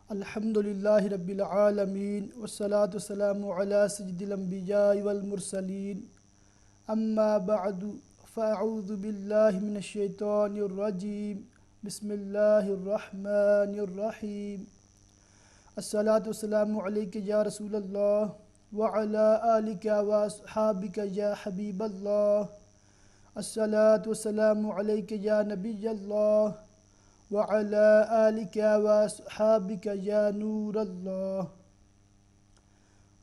الحمدللہ رب العالمین والصلاة والسلام علی سید الانبیاء والمرسلین اما بعد فاعوذ باللہ من الشیطان الرجیم بسم اللہ الرحمن الرحیم الصلاة والسلام علیک یا رسول اللہ وعلی آلک واصحابک یا حبیب اللہ الصلاة والسلام علیک یا نبی اللہ وعلى آلك وصحابك یا نور اللہ۔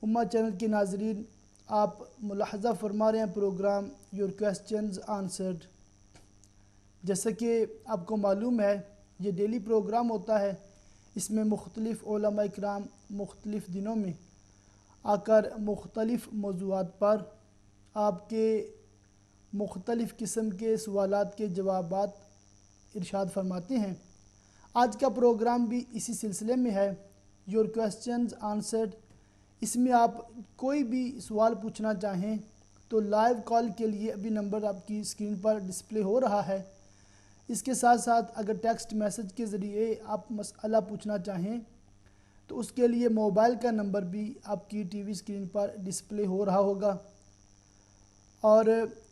امہ چینل کے ناظرین، آپ ملاحظہ فرما رہے ہیں پروگرام یور کویسچنز آنسرڈ۔ جیسا کہ آپ کو معلوم ہے یہ ڈیلی پروگرام ہوتا ہے، اس میں مختلف علماء اکرام مختلف دنوں میں آ کر مختلف موضوعات پر آپ کے مختلف قسم کے سوالات کے جوابات ارشاد فرماتے ہیں۔ آج کا پروگرام بھی اسی سلسلے میں ہے، یور کویسچنز آنسرڈ۔ اس میں آپ کوئی بھی سوال پوچھنا چاہیں تو لائیو کال کے لیے ابھی نمبر آپ کی اسکرین پر ڈسپلے ہو رہا ہے۔ اس کے ساتھ ساتھ اگر ٹیکسٹ میسج کے ذریعے آپ مسئلہ پوچھنا چاہیں تو اس کے لیے موبائل کا نمبر بھی آپ کی ٹی وی اسکرین پر ڈسپلے ہو رہا ہوگا۔ اور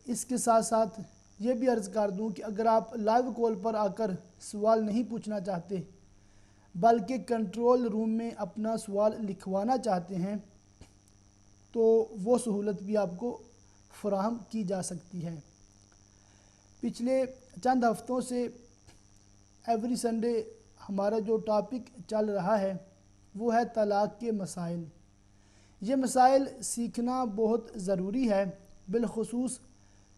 اس کے ساتھ ساتھ یہ بھی عرض کر دوں کہ اگر آپ لائیو کال پر آ کر سوال نہیں پوچھنا چاہتے بلکہ کنٹرول روم میں اپنا سوال لکھوانا چاہتے ہیں تو وہ سہولت بھی آپ کو فراہم کی جا سکتی ہے۔ پچھلے چند ہفتوں سے ایوری سنڈے ہمارا جو ٹاپک چل رہا ہے وہ ہے طلاق کے مسائل۔ یہ مسائل سیکھنا بہت ضروری ہے، بالخصوص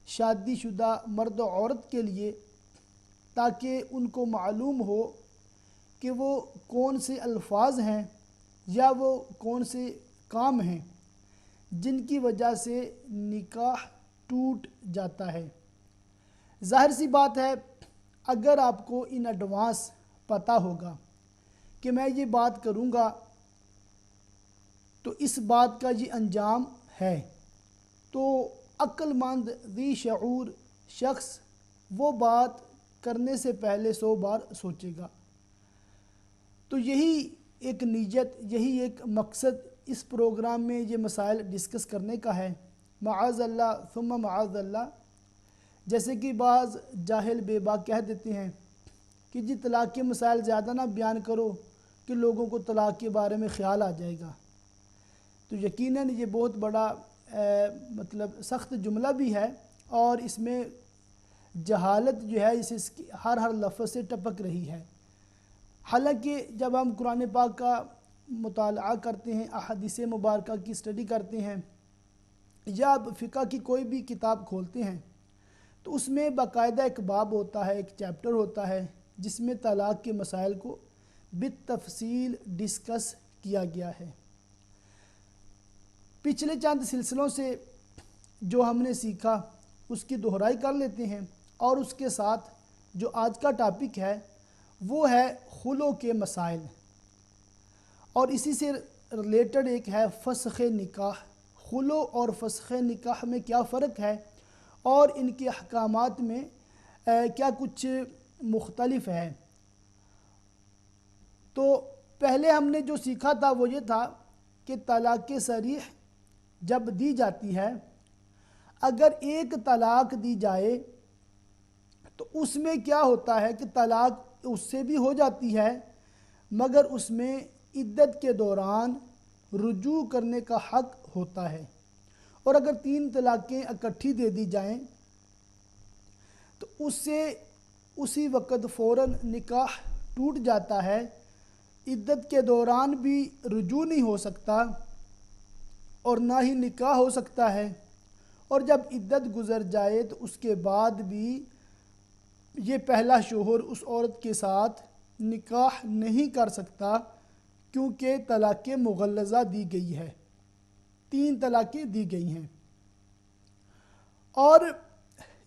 شادی شدہ مرد و عورت کے لیے، تاکہ ان کو معلوم ہو کہ وہ کون سے الفاظ ہیں یا وہ کون سے کام ہیں جن کی وجہ سے نکاح ٹوٹ جاتا ہے۔ ظاہر سی بات ہے، اگر آپ کو ان ایڈوانس پتہ ہوگا کہ میں یہ بات کروں گا تو اس بات کا یہ انجام ہے، تو عقل مند ذی شعور شخص وہ بات کرنے سے پہلے 100 بار سوچے گا۔ تو یہی ایک نیت، یہی ایک مقصد اس پروگرام میں یہ مسائل ڈسکس کرنے کا ہے۔ معاذ اللہ ثم معاذ اللہ، جیسے کہ بعض جاہل بے باک کہہ دیتے ہیں کہ جی طلاق کے مسائل زیادہ نہ بیان کرو کہ لوگوں کو طلاق کے بارے میں خیال آ جائے گا۔ تو یقیناً یہ بہت بڑا مطلب سخت جملہ بھی ہے، اور اس میں جہالت جو ہے اس کی ہر لفظ سے ٹپک رہی ہے۔ حالانکہ جب ہم قرآن پاک کا مطالعہ کرتے ہیں، احادیث مبارکہ کی اسٹڈی کرتے ہیں، یا اب فقہ کی کوئی بھی کتاب کھولتے ہیں تو اس میں باقاعدہ ایک باب ہوتا ہے، ایک چیپٹر ہوتا ہے جس میں طلاق کے مسائل کو بالتفصیل ڈسکس کیا گیا ہے۔ پچھلے چند سلسلوں سے جو ہم نے سیکھا اس کی دہرائی کر لیتے ہیں، اور اس کے ساتھ جو آج کا ٹاپک ہے وہ ہے خلو کے مسائل، اور اسی سے ریلیٹڈ ایک ہے فسخ نکاح۔ خلو اور فسخ نکاح میں کیا فرق ہے اور ان کے احکامات میں کیا کچھ مختلف ہے۔ تو پہلے ہم نے جو سیکھا تھا وہ یہ تھا کہ طلاق صریح جب دی جاتی ہے، اگر ایک طلاق دی جائے تو اس میں کیا ہوتا ہے کہ طلاق اس سے بھی ہو جاتی ہے، مگر اس میں عدت کے دوران رجوع کرنے کا حق ہوتا ہے۔ اور اگر 3 طلاقیں اکٹھی دے دی جائیں تو اس سے اسی وقت فوراً نکاح ٹوٹ جاتا ہے، عدت کے دوران بھی رجوع نہیں ہو سکتا اور نہ ہی نکاح ہو سکتا ہے، اور جب عدت گزر جائے تو اس کے بعد بھی یہ پہلا شوہر اس عورت کے ساتھ نکاح نہیں کر سکتا، کیونکہ طلاق مغلظہ دی گئی ہے، 3 طلاقیں دی گئی ہیں۔ اور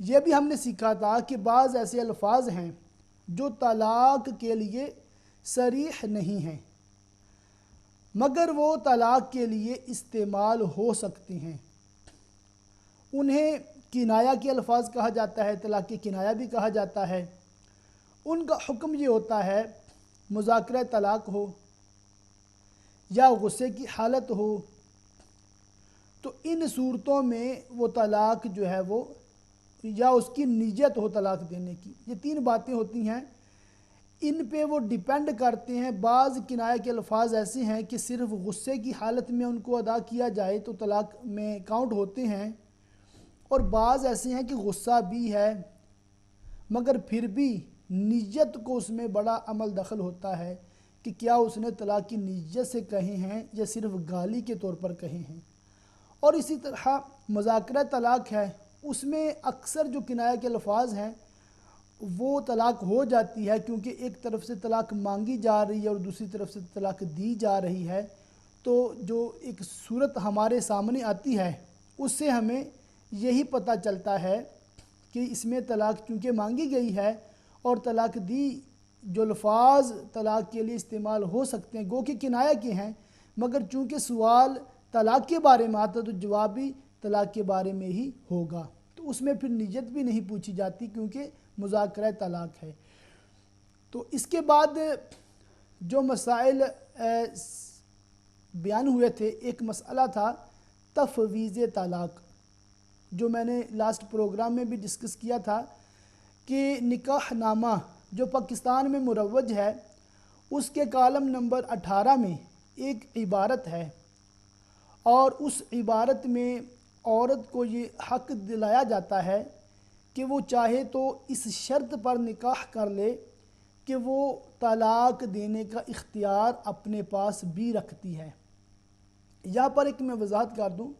یہ بھی ہم نے سیکھا تھا کہ بعض ایسے الفاظ ہیں جو طلاق کے لیے صریح نہیں ہیں مگر وہ طلاق کے لیے استعمال ہو سکتے ہیں۔ انہیں کنایہ کے الفاظ کہا جاتا ہے، طلاق کنایہ بھی کہا جاتا ہے۔ ان کا حکم یہ ہوتا ہے مذاکرہ طلاق ہو یا غصے کی حالت ہو، تو ان صورتوں میں وہ طلاق جو ہے وہ یا اس کی نیت ہو طلاق دینے کی، یہ تین باتیں ہوتی ہیں، ان پہ وہ ڈیپینڈ کرتے ہیں۔ بعض کنایہ کے الفاظ ایسے ہیں کہ صرف غصے کی حالت میں ان کو ادا کیا جائے تو طلاق میں کاؤنٹ ہوتے ہیں، اور بعض ایسے ہیں کہ غصہ بھی ہے مگر پھر بھی نیت کو اس میں بڑا عمل دخل ہوتا ہے کہ کیا اس نے طلاق کی نیت سے کہے ہیں یا صرف گالی کے طور پر کہے ہیں۔ اور اسی طرح مذاکرہ طلاق ہے، اس میں اکثر جو کنایہ کے الفاظ ہیں وہ طلاق ہو جاتی ہے، کیونکہ ایک طرف سے طلاق مانگی جا رہی ہے اور دوسری طرف سے طلاق دی جا رہی ہے، تو جو ایک صورت ہمارے سامنے آتی ہے اس سے ہمیں یہی پتہ چلتا ہے کہ اس میں طلاق چونکہ مانگی گئی ہے اور طلاق دی، جو الفاظ طلاق کے لیے استعمال ہو سکتے ہیں گو کہ کنایہ کے ہیں، مگر چونکہ سوال طلاق کے بارے میں آتا تو جواب بھی طلاق کے بارے میں ہی ہوگا، تو اس میں پھر نیت بھی نہیں پوچھی جاتی کیونکہ مذاکرہ طلاق ہے۔ تو اس کے بعد جو مسائل بیان ہوئے تھے، ایک مسئلہ تھا تفویض طلاق، جو میں نے لاسٹ پروگرام میں بھی ڈسکس کیا تھا کہ نکاح نامہ جو پاکستان میں مروج ہے اس کے کالم نمبر 18 میں ایک عبارت ہے، اور اس عبارت میں عورت کو یہ حق دلایا جاتا ہے کہ وہ چاہے تو اس شرط پر نکاح کر لے کہ وہ طلاق دینے کا اختیار اپنے پاس بھی رکھتی ہے۔ یہاں پر ایک میں وضاحت کر دوں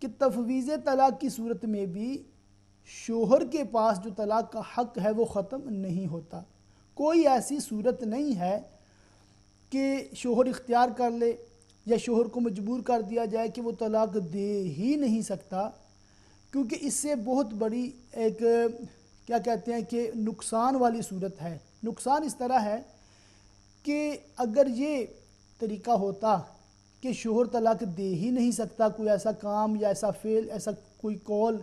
کہ تفویض طلاق کی صورت میں بھی شوہر کے پاس جو طلاق کا حق ہے وہ ختم نہیں ہوتا۔ کوئی ایسی صورت نہیں ہے کہ شوہر اختیار کر لے یا شوہر کو مجبور کر دیا جائے کہ وہ طلاق دے ہی نہیں سکتا، کیونکہ اس سے بہت بڑی ایک کیا کہتے ہیں کہ نقصان والی صورت ہے۔ نقصان اس طرح ہے کہ اگر یہ طریقہ ہوتا کہ شوہر طلاق دے ہی نہیں سکتا، کوئی ایسا کام یا ایسا فعل، ایسا کوئی قول،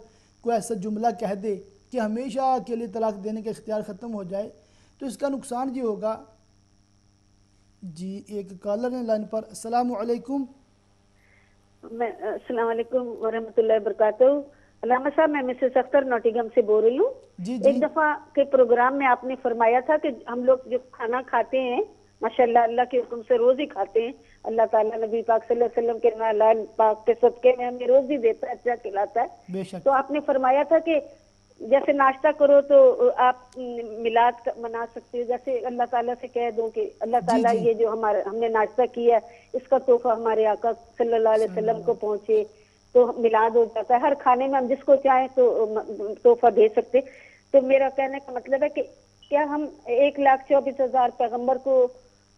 کوئی ایسا جملہ کہہ دے کہ ہمیشہ کے لیے طلاق دینے کا اختیار ختم ہو جائے، تو اس کا نقصان یہ ہوگا۔ جی ایک کالر نے لائن پر۔ السلام علیکم۔ السلام علیکم ورحمۃ اللہ وبرکاتہ۔ علامہ صاحب، میں مسز اختر نوٹیگم سے بول رہی ہوں۔ جی ایک دفعہ کے پروگرام میں آپ نے فرمایا تھا کہ ہم لوگ جو کھانا کھاتے ہیں ماشاءاللہ اللہ کے حکم سے روز ہی کھاتے ہیں، اللہ تعالیٰ نبی پاک صلی اللہ علیہ وسلم کے نال پاک کے صدقے میں ہمیں روز ہی دیتا ہے، اچھا کھلاتا ہے۔ بے شک۔ تو آپ نے فرمایا تھا کہ جیسے ناشتہ کرو تو آپ میلاد منا سکتے ہو، جیسے اللہ تعالیٰ سے کہہ دو کہ اللہ تعالیٰ جی۔ یہ جو ہم نے ناشتہ کیا ہے اس کا تحفہ ہمارے آقا صلی اللہ علیہ وسلم کو پہنچے، تو میلاد ہو جاتا ہے۔ ہر کھانے میں ہم جس کو چاہیں تو تحفہ دے سکتے۔ تو میرا کہنے کا مطلب ہے کہ کیا ہم 1,24,000 پیغمبر کو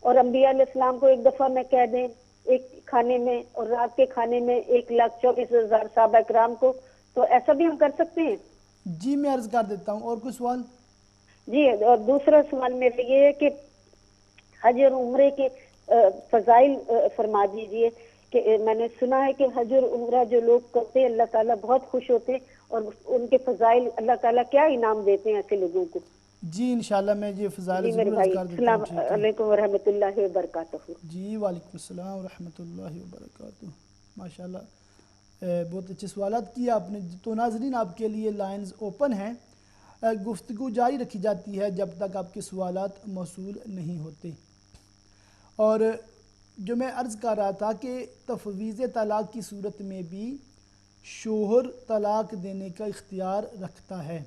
اور انبیاء علیہ السلام کو ایک دفعہ میں کہہ دیں ایک کھانے میں، اور رات کے کھانے میں 1,24,000 صحابہ کرام کو، تو ایسا بھی ہم کر سکتے ہیں؟ جی میں عرض کر دیتا ہوں۔ اور کوئی سوال؟ جی، اور دوسرا سوال میرا یہ ہے کہ حج اور عمرے کے فضائل فرما دیجئے کہ میں نے سنا ہے کہ حج اور عمرہ جو لوگ کرتے ہیں اللہ تعالیٰ بہت خوش ہوتے ہیں، اور ان کے فضائل اللہ تعالیٰ کیا انعام دیتے ہیں ایسے لوگوں کو۔ جی انشاءاللہ میں یہ فضائل جی میرے ضرور بھائی، عرض کر دیتا ہوں۔ السلام علیکم ورحمۃ اللہ وبرکاتہ۔ جی وعلیکم السلام ورحمۃ اللہ وبرکاتہ۔ ماشاءاللہ بہت اچھے سوالات کیے آپ نے۔ تو ناظرین آپ کے لیے لائنز اوپن ہیں، گفتگو جاری رکھی جاتی ہے جب تک آپ کے سوالات موصول نہیں ہوتے۔ اور جو میں عرض کر رہا تھا کہ تفویض طلاق کی صورت میں بھی شوہر طلاق دینے کا اختیار رکھتا ہے،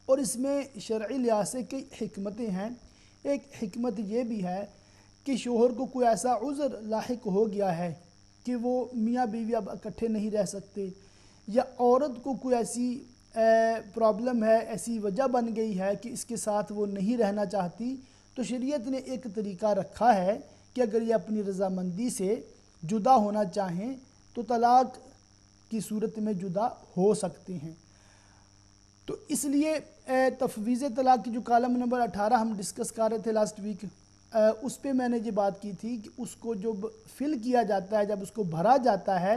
اور اس میں شرعی لحاظ سے کئی حکمتیں ہیں۔ ایک حکمت یہ بھی ہے کہ شوہر کو کوئی ایسا عذر لاحق ہو گیا ہے کہ وہ میاں بیوی اب اکٹھے نہیں رہ سکتے، یا عورت کو کوئی ایسی پرابلم ہے، ایسی وجہ بن گئی ہے کہ اس کے ساتھ وہ نہیں رہنا چاہتی، تو شریعت نے ایک طریقہ رکھا ہے کہ اگر یہ اپنی رضامندی سے جدا ہونا چاہیں تو طلاق کی صورت میں جدا ہو سکتے ہیں۔ تو اس لیے تفویض طلاق کی جو کالم نمبر 18 ہم ڈسکس کر رہے تھے لاسٹ ویک، اس پہ میں نے یہ بات کی تھی کہ اس کو جب فل کیا جاتا ہے، جب اس کو بھرا جاتا ہے،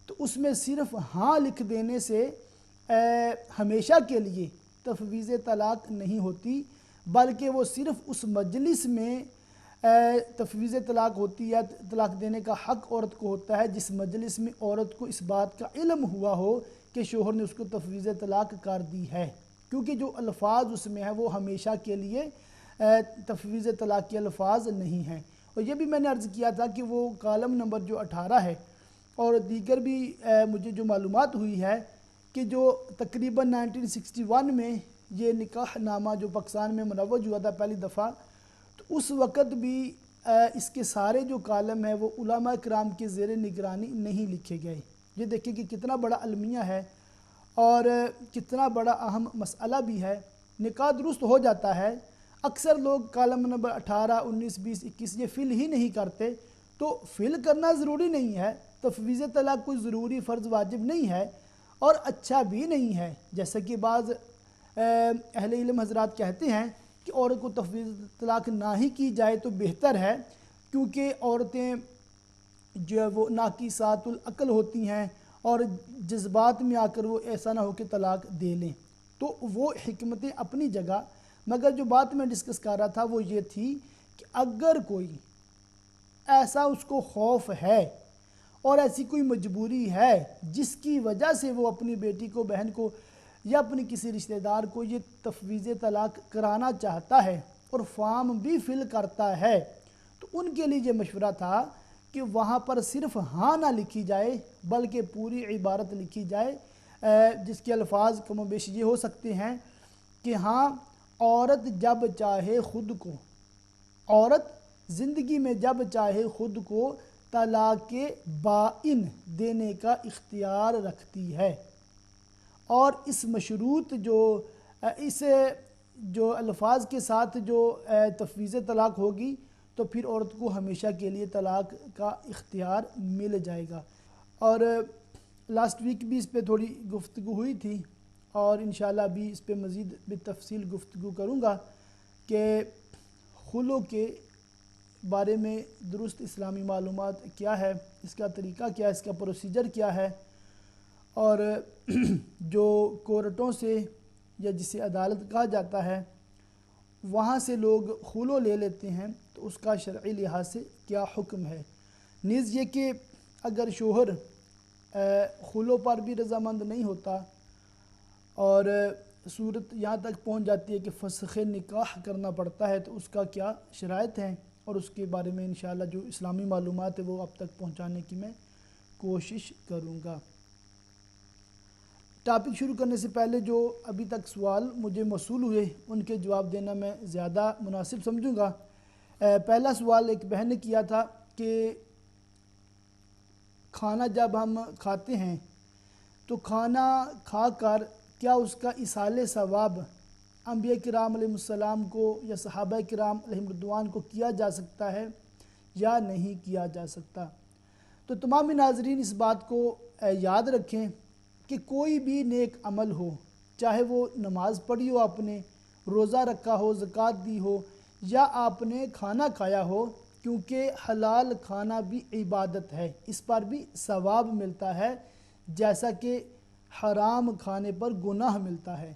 تو اس میں صرف ہاں لکھ دینے سے ہمیشہ کے لیے تفویض طلاق نہیں ہوتی، بلکہ وہ صرف اس مجلس میں تفویض طلاق ہوتی ہے، طلاق دینے کا حق عورت کو ہوتا ہے جس مجلس میں عورت کو اس بات کا علم ہوا ہو کہ شوہر نے اس کو تفویض طلاق کر دی ہے، کیونکہ جو الفاظ اس میں ہیں وہ ہمیشہ کے لیے تفویض طلاق کے الفاظ نہیں ہیں۔ اور یہ بھی میں نے عرض کیا تھا کہ وہ کالم نمبر جو 18 ہے اور دیگر بھی مجھے جو معلومات ہوئی ہے کہ جو تقریباً 1961 میں یہ نکاح نامہ جو پاکستان میں مروج ہوا تھا پہلی دفعہ، تو اس وقت بھی اس کے سارے جو کالم ہیں وہ علماء کرام کے زیر نگرانی نہیں لکھے گئے۔ یہ دیکھیں کہ کتنا بڑا المیہ ہے اور کتنا بڑا اہم مسئلہ بھی ہے۔ نکاح درست ہو جاتا ہے، اکثر لوگ کالم نمبر 18، 19، 20، 21 یہ فل ہی نہیں کرتے، تو فل کرنا ضروری نہیں ہے، تفویض طلاق کوئی ضروری فرض واجب نہیں ہے اور اچھا بھی نہیں ہے، جیسا کہ بعض اہل علم حضرات کہتے ہیں کہ عورت کو تفویض طلاق نہ ہی کی جائے تو بہتر ہے، کیونکہ عورتیں جو ہے وہ ناقصات العقل ہوتی ہیں اور جذبات میں آ کر وہ ایسا نہ ہو کہ طلاق دے لیں، تو وہ حکمتیں اپنی جگہ۔ مگر جو بات میں ڈسکس کر رہا تھا وہ یہ تھی کہ اگر کوئی ایسا اس کو خوف ہے اور ایسی کوئی مجبوری ہے جس کی وجہ سے وہ اپنی بیٹی کو، بہن کو یا اپنی کسی رشتہ دار کو یہ تفویض طلاق کرانا چاہتا ہے اور فارم بھی فل کرتا ہے، تو ان کے لیے یہ مشورہ تھا کہ وہاں پر صرف ہاں نہ لکھی جائے بلکہ پوری عبارت لکھی جائے، جس کے الفاظ کم و بیش یہ ہو سکتے ہیں کہ ہاں، عورت جب چاہے خود کو، عورت زندگی میں جب چاہے خود کو طلاق بائن دینے کا اختیار رکھتی ہے، اور اس مشروط جو الفاظ کے ساتھ جو تفویض طلاق ہوگی تو پھر عورت کو ہمیشہ کے لیے طلاق کا اختیار مل جائے گا۔ اور لاسٹ ویک بھی اس پہ تھوڑی گفتگو ہوئی تھی اور انشاءاللہ بھی اس پہ مزید بالتفصیل گفتگو کروں گا کہ خلو کے بارے میں درست اسلامی معلومات کیا ہے، اس کا طریقہ کیا ہے، اس کا پروسیجر کیا ہے، اور جو کورٹوں سے یا جسے عدالت کہا جاتا ہے وہاں سے لوگ خلو لے لیتے ہیں تو اس کا شرعی لحاظ سے کیا حکم ہے۔ نیز یہ کہ اگر شوہر خلو پر بھی رضامند نہیں ہوتا اور صورت یہاں تک پہنچ جاتی ہے کہ فسخ نکاح کرنا پڑتا ہے تو اس کا کیا شرائط ہیں، اور اس کے بارے میں انشاءاللہ جو اسلامی معلومات ہے وہ اب تک پہنچانے کی میں کوشش کروں گا۔ ٹاپک شروع کرنے سے پہلے جو ابھی تک سوال مجھے موصول ہوئے ان کے جواب دینا میں زیادہ مناسب سمجھوں گا۔ پہلا سوال ایک بہن نے کیا تھا کہ کھانا جب ہم کھاتے ہیں تو کھانا کھا کر کیا اس کا ایصال ثواب انبیاء کرام علیہ السلام کو یا صحابہ کرام علیہم رضوان کو کیا جا سکتا ہے یا نہیں کیا جا سکتا؟ تو تمام ناظرین اس بات کو یاد رکھیں کہ کوئی بھی نیک عمل ہو، چاہے وہ نماز پڑھی ہو، آپ نے روزہ رکھا ہو، زکوٰۃ دی ہو، یا آپ نے کھانا کھایا ہو، کیونکہ حلال کھانا بھی عبادت ہے، اس پر بھی ثواب ملتا ہے جیسا کہ حرام کھانے پر گناہ ملتا ہے۔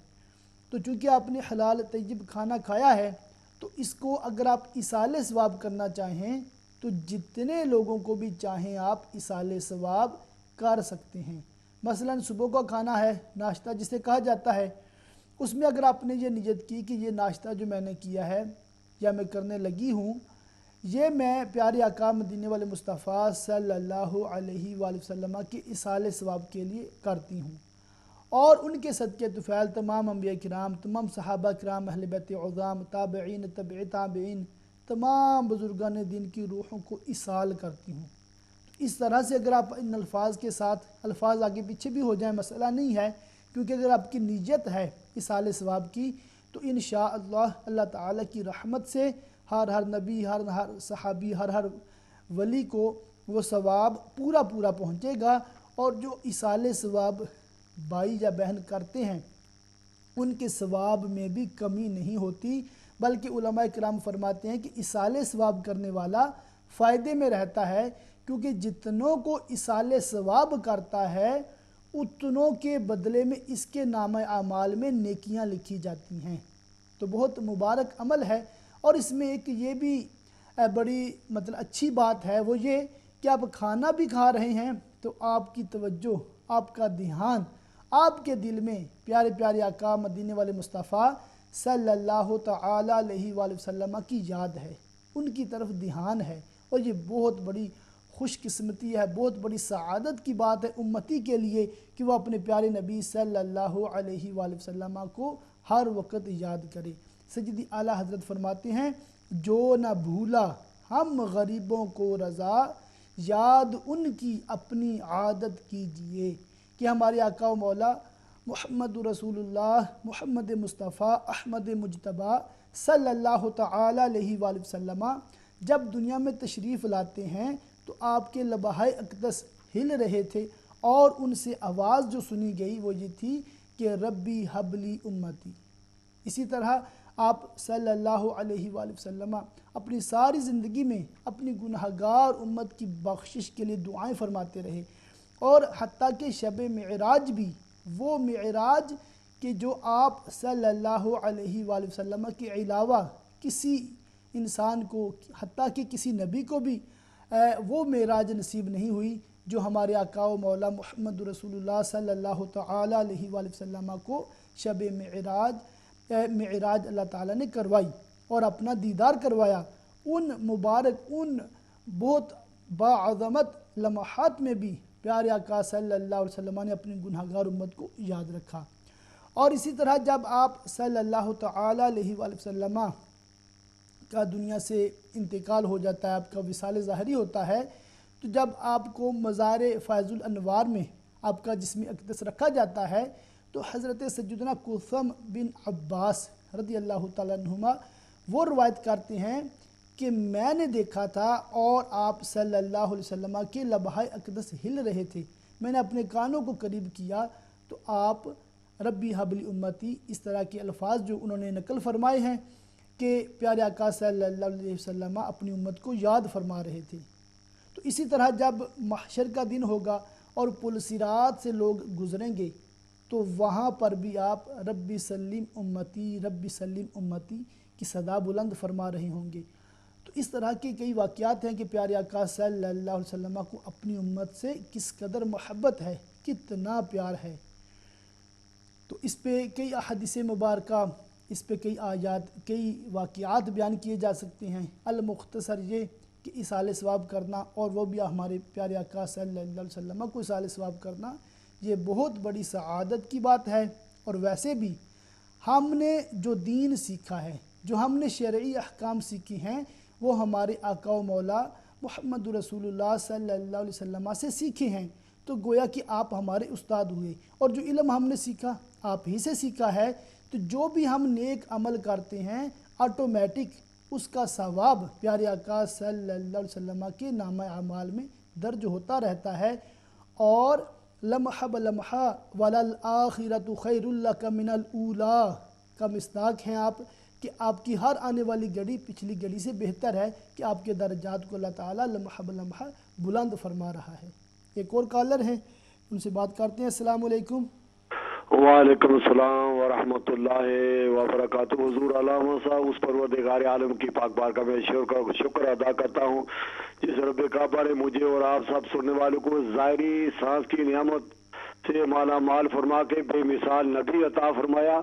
تو چونکہ آپ نے حلال طیب کھانا کھایا ہے تو اس کو اگر آپ ایصال ثواب کرنا چاہیں تو جتنے لوگوں کو بھی چاہیں آپ ایصال ثواب کر سکتے ہیں۔ مثلا صبح کا کھانا ہے، ناشتہ جسے کہا جاتا ہے، اس میں اگر آپ نے یہ نیت کی کہ یہ ناشتہ جو میں نے کیا ہے یا میں کرنے لگی ہوں، یہ میں پیارے آقا مدینے والے مصطفیٰ صلی اللہ علیہ وآلہ وسلم کے ایصال ثواب کے لیے کرتی ہوں، اور ان کے صدقے طفیل تمام انبیاء کرام، تمام صحابہ کرام، اہل بیت عظام، تابعین، تبع تابعین، تمام بزرگان دین کی روحوں کو ایصال کرتی ہوں۔ اس طرح سے اگر آپ ان الفاظ کے ساتھ، الفاظ آگے پیچھے بھی ہو جائیں مسئلہ نہیں ہے، کیونکہ اگر آپ کی نیت ہے ایصال ثواب کی تو انشاءاللہ اللہ تعالیٰ کی رحمت سے ہر نبی، ہر صحابی، ہر ولی کو وہ ثواب پورا پہنچے گا، اور جو ایصال ثواب بھائی یا بہن کرتے ہیں ان کے ثواب میں بھی کمی نہیں ہوتی، بلکہ علماء کرام فرماتے ہیں کہ ایصال ثواب کرنے والا فائدے میں رہتا ہے، کیونکہ جتنوں کو ایصال ثواب کرتا ہے اتنوں کے بدلے میں اس کے نامہ اعمال میں نیکیاں لکھی جاتی ہیں۔ تو بہت مبارک عمل ہے، اور اس میں ایک یہ بھی بڑی مطلب اچھی بات ہے وہ یہ کہ آپ کھانا بھی کھا رہے ہیں تو آپ کی توجہ، آپ کا دھیان، آپ کے دل میں پیارے پیارے آقا مدینے والے مصطفیٰ صلی اللہ تعالی علیہ وآلہ وسلم کی یاد ہے، ان کی طرف دھیان ہے، اور یہ بہت بڑی خوش قسمتی ہے، بہت بڑی سعادت کی بات ہے امتی کے لیے کہ وہ اپنے پیارے نبی صلی اللہ علیہ وآلہ وسلم کو ہر وقت یاد کرے۔ سیدی اعلیٰ حضرت فرماتے ہیں جو نہ بھولا ہم غریبوں کو رضا، یاد ان کی اپنی عادت کیجئے، کہ ہمارے آقا و مولا محمد رسول اللہ محمد مصطفیٰ احمد مجتبیٰ صلی اللہ تعالی علیہ وآلہ وسلم جب دنیا میں تشریف لاتے ہیں تو آپ کے لبہائے اقدس ہل رہے تھے، اور ان سے آواز جو سنی گئی وہ یہ تھی کہ ربی حبلی امتی۔ اسی طرح آپ صلی اللہ علیہ وآلہ وسلم اپنی ساری زندگی میں اپنی گنہگار امت کی بخشش کے لیے دعائیں فرماتے رہے، اور حتیٰ کہ شب معراج بھی، وہ معراج کہ جو آپ صلی اللہ علیہ وآلہ وسلم کے علاوہ کسی انسان کو، حتیٰ کہ کسی نبی کو بھی وہ معراج نصیب نہیں ہوئی جو ہمارے آقا و مولا محمد رسول اللہ صلی اللہ تعالی علیہ وآلہ وسلم کو شب معراج اللہ تعالیٰ نے کروائی اور اپنا دیدار کروایا۔ ان مبارک، ان بہت باعظمت لمحات میں بھی پیارے آقا صلی اللہ علیہ وسلم نے اپنی گنہگار امت کو یاد رکھا۔ اور اسی طرح جب آپ صلی اللہ تعالی علیہ وآلہ وسلم کا دنیا سے انتقال ہو جاتا ہے، آپ کا وصال ظاہری ہوتا ہے، تو جب آپ کو مزار فیض الانوار میں آپ کا جسم اقدس رکھا جاتا ہے تو حضرت سیدنا قثم بن عباس رضی اللہ تعالیٰ عنہما وہ روایت کرتے ہیں کہ میں نے دیکھا تھا اور آپ صلی اللہ علیہ وسلم کے لبہائے اقدس ہل رہے تھے، میں نے اپنے کانوں کو قریب کیا تو آپ ربی حبلی امتی اس طرح کے الفاظ جو انہوں نے نقل فرمائے ہیں کہ پیارے آقا صلی اللہ علیہ وسلم اپنی امت کو یاد فرما رہے تھے۔ تو اسی طرح جب محشر کا دن ہوگا اور پل صراط سے لوگ گزریں گے تو وہاں پر بھی آپ ربی سلم امتی ربی سلم امتی کی صدا بلند فرما رہے ہوں گے۔ تو اس طرح کے کئی واقعات ہیں کہ پیارے آقا صلی اللہ علیہ وسلم کو اپنی امت سے کس قدر محبت ہے، کتنا پیار ہے۔ تو اس پہ کئی احادیث مبارکہ، اس پہ کئی آیات، کئی واقعات بیان کیے جا سکتے ہیں۔ المختصر یہ کہ اصال ثواب کرنا، اور وہ بھی ہمارے پیارے آقا صلی اللہ علیہ وسلم کو اصال ثواب کرنا، یہ بہت بڑی سعادت کی بات ہے۔ اور ویسے بھی ہم نے جو دین سیکھا ہے، جو ہم نے شرعی احکام سیکھی ہیں، وہ ہمارے آقا و مولا محمد رسول اللہ صلی اللہ علیہ وسلم سے سیکھے ہیں، تو گویا کہ آپ ہمارے استاد ہوئے، اور جو علم ہم نے سیکھا آپ ہی سے سیکھا ہے، تو جو بھی ہم نیک عمل کرتے ہیں آٹومیٹک اس کا ثواب پیارے آقا صلی اللہ علیہ وسلم کے نامہ اعمال میں درج ہوتا رہتا ہے۔ اور لمحہ بلمحہ وللآخرۃ خیر لک من الاولیٰ کا مصداق ہیں آپ، کہ آپ کی ہر آنے والی گھڑی پچھلی گھڑی سے بہتر ہے، کہ آپ کے درجات کو اللہ تعالیٰ لمحہ بلمحہ بلند فرما رہا ہے۔ ایک اور کالر ہیں، ان سے بات کرتے ہیں۔ السلام علیکم۔ وعلیکم السلام ورحمۃ اللہ وبرکاتہ۔ حضور علامہ صاحب اس پروردگار عالم کی پاک بارگاہ میں شکر ادا کرتا ہوں جس رب کعبہ نے مجھے اور آپ سب سننے والوں کو ظاہری سانس کی نعمت سے مالا مال فرما کے بے مثال نبی عطا فرمایا،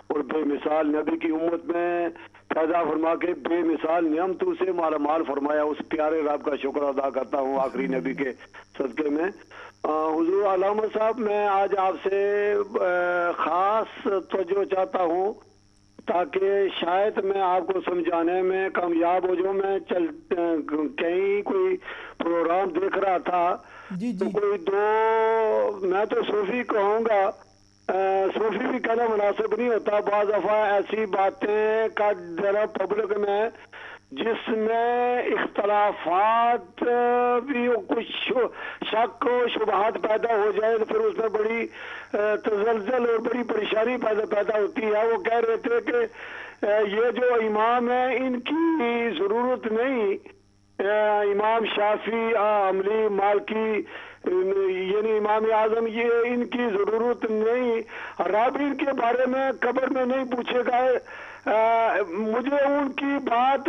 اور بے مثال نبی کی امت میں پیدا فرما کے بے مثال نعمتوں سے مالا مال فرمایا، اس پیارے رب کا شکر ادا کرتا ہوں آخری نبی کے صدقے میں۔ حضور علامہ صاحب، میں آج آپ سے خاص توجہ چاہتا ہوں تاکہ شاید میں آپ کو سمجھانے میں کامیاب ہو جاؤں۔ میں کہیں کوئی پروگرام دیکھ رہا تھا تو کوئی میں تو صوفی کہوں گا، صوفی بھی کہنا مناسب نہیں ہوتا، بعض دفعہ ایسی باتیں کا ذرا پبلک میں جس میں اختلافات بھی کچھ شک و شبہات پیدا ہو جائے تو پھر اس میں بڑی تزلزل اور بڑی پریشانی پیدا ہوتی ہے۔ وہ کہہ رہے تھے کہ یہ جو امام ہیں ان کی ضرورت نہیں، امام شافعی، عملی، مالکی، یعنی امام اعظم، یہ ان کی ضرورت نہیں، رب ان کے بارے میں قبر میں نہیں پوچھے گا۔ مجھے ان کی بات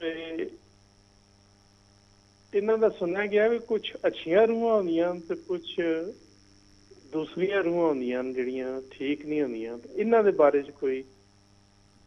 ਤੇ ਇਹਨਾਂ ਦਾ ਸੁਣਿਆ ਗਿਆ ਵੀ ਕੁਝ ਅੱਛੀਆਂ ਰੂਹਾਂ ਹੁੰਦੀਆਂ ਤੇ ਕੁਝ ਦੂਸਰੀਆਂ ਰੂਹਾਂ ਹੁੰਦੀਆਂ ਨੇ ਜਿਹੜੀਆਂ ਠੀਕ ਨਹੀਂ ਹੁੰਦੀਆਂ। ਇਹਨਾਂ ਦੇ ਬਾਰੇ ਚ ਕੋਈ?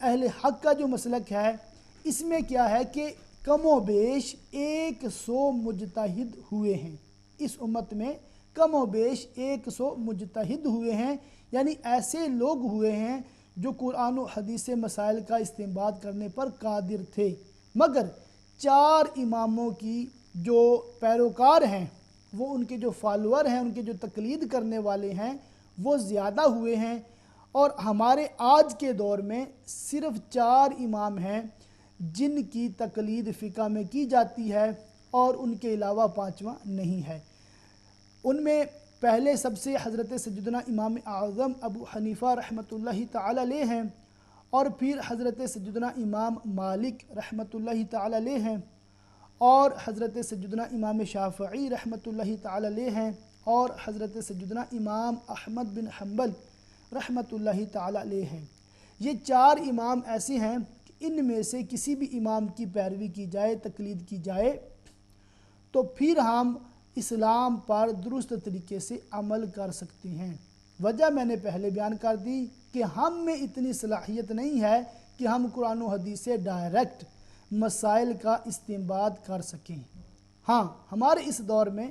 اہل حق کا جو مسلک ہے اس میں کیا ہے کہ کم و بیش 100 مجتہد ہوئے ہیں، اس امت میں کم و بیش 100 مجتہد ہوئے ہیں، یعنی ایسے لوگ ہوئے ہیں جو قرآن و حدیث مسائل کا استنباط کرنے پر قادر تھے، مگر 4 اماموں کی جو پیروکار ہیں، وہ ان کے جو فالوور ہیں، ان کے جو تقلید کرنے والے ہیں وہ زیادہ ہوئے ہیں، اور ہمارے آج کے دور میں صرف 4 امام ہیں جن کی تقلید فقہ میں کی جاتی ہے، اور ان کے علاوہ 5واں نہیں ہے۔ ان میں پہلے سب سے حضرت سیدنا امام اعظم ابو حنیفہ رحمۃ اللہ تعالی علیہ ہیں، اور پھر حضرت سیدنا امام مالک رحمۃ اللہ تعالی علیہ ہیں، اور حضرت سیدنا امام شافعی رحمۃ اللہ تعالی علیہ ہیں، اور حضرت سیدنا امام احمد بن حنبل رحمۃ اللہ تعالی علیہ ہیں۔ یہ 4 امام ایسے ہیں کہ ان میں سے کسی بھی امام کی پیروی کی جائے، تقلید کی جائے، تو پھر ہم اسلام پر درست طریقے سے عمل کر سکتے ہیں۔ وجہ میں نے پہلے بیان کر دی کہ ہم میں اتنی صلاحیت نہیں ہے کہ ہم قرآن و حدیث سے ڈائریکٹ مسائل کا استنباط کر سکیں۔ ہاں، ہمارے اس دور میں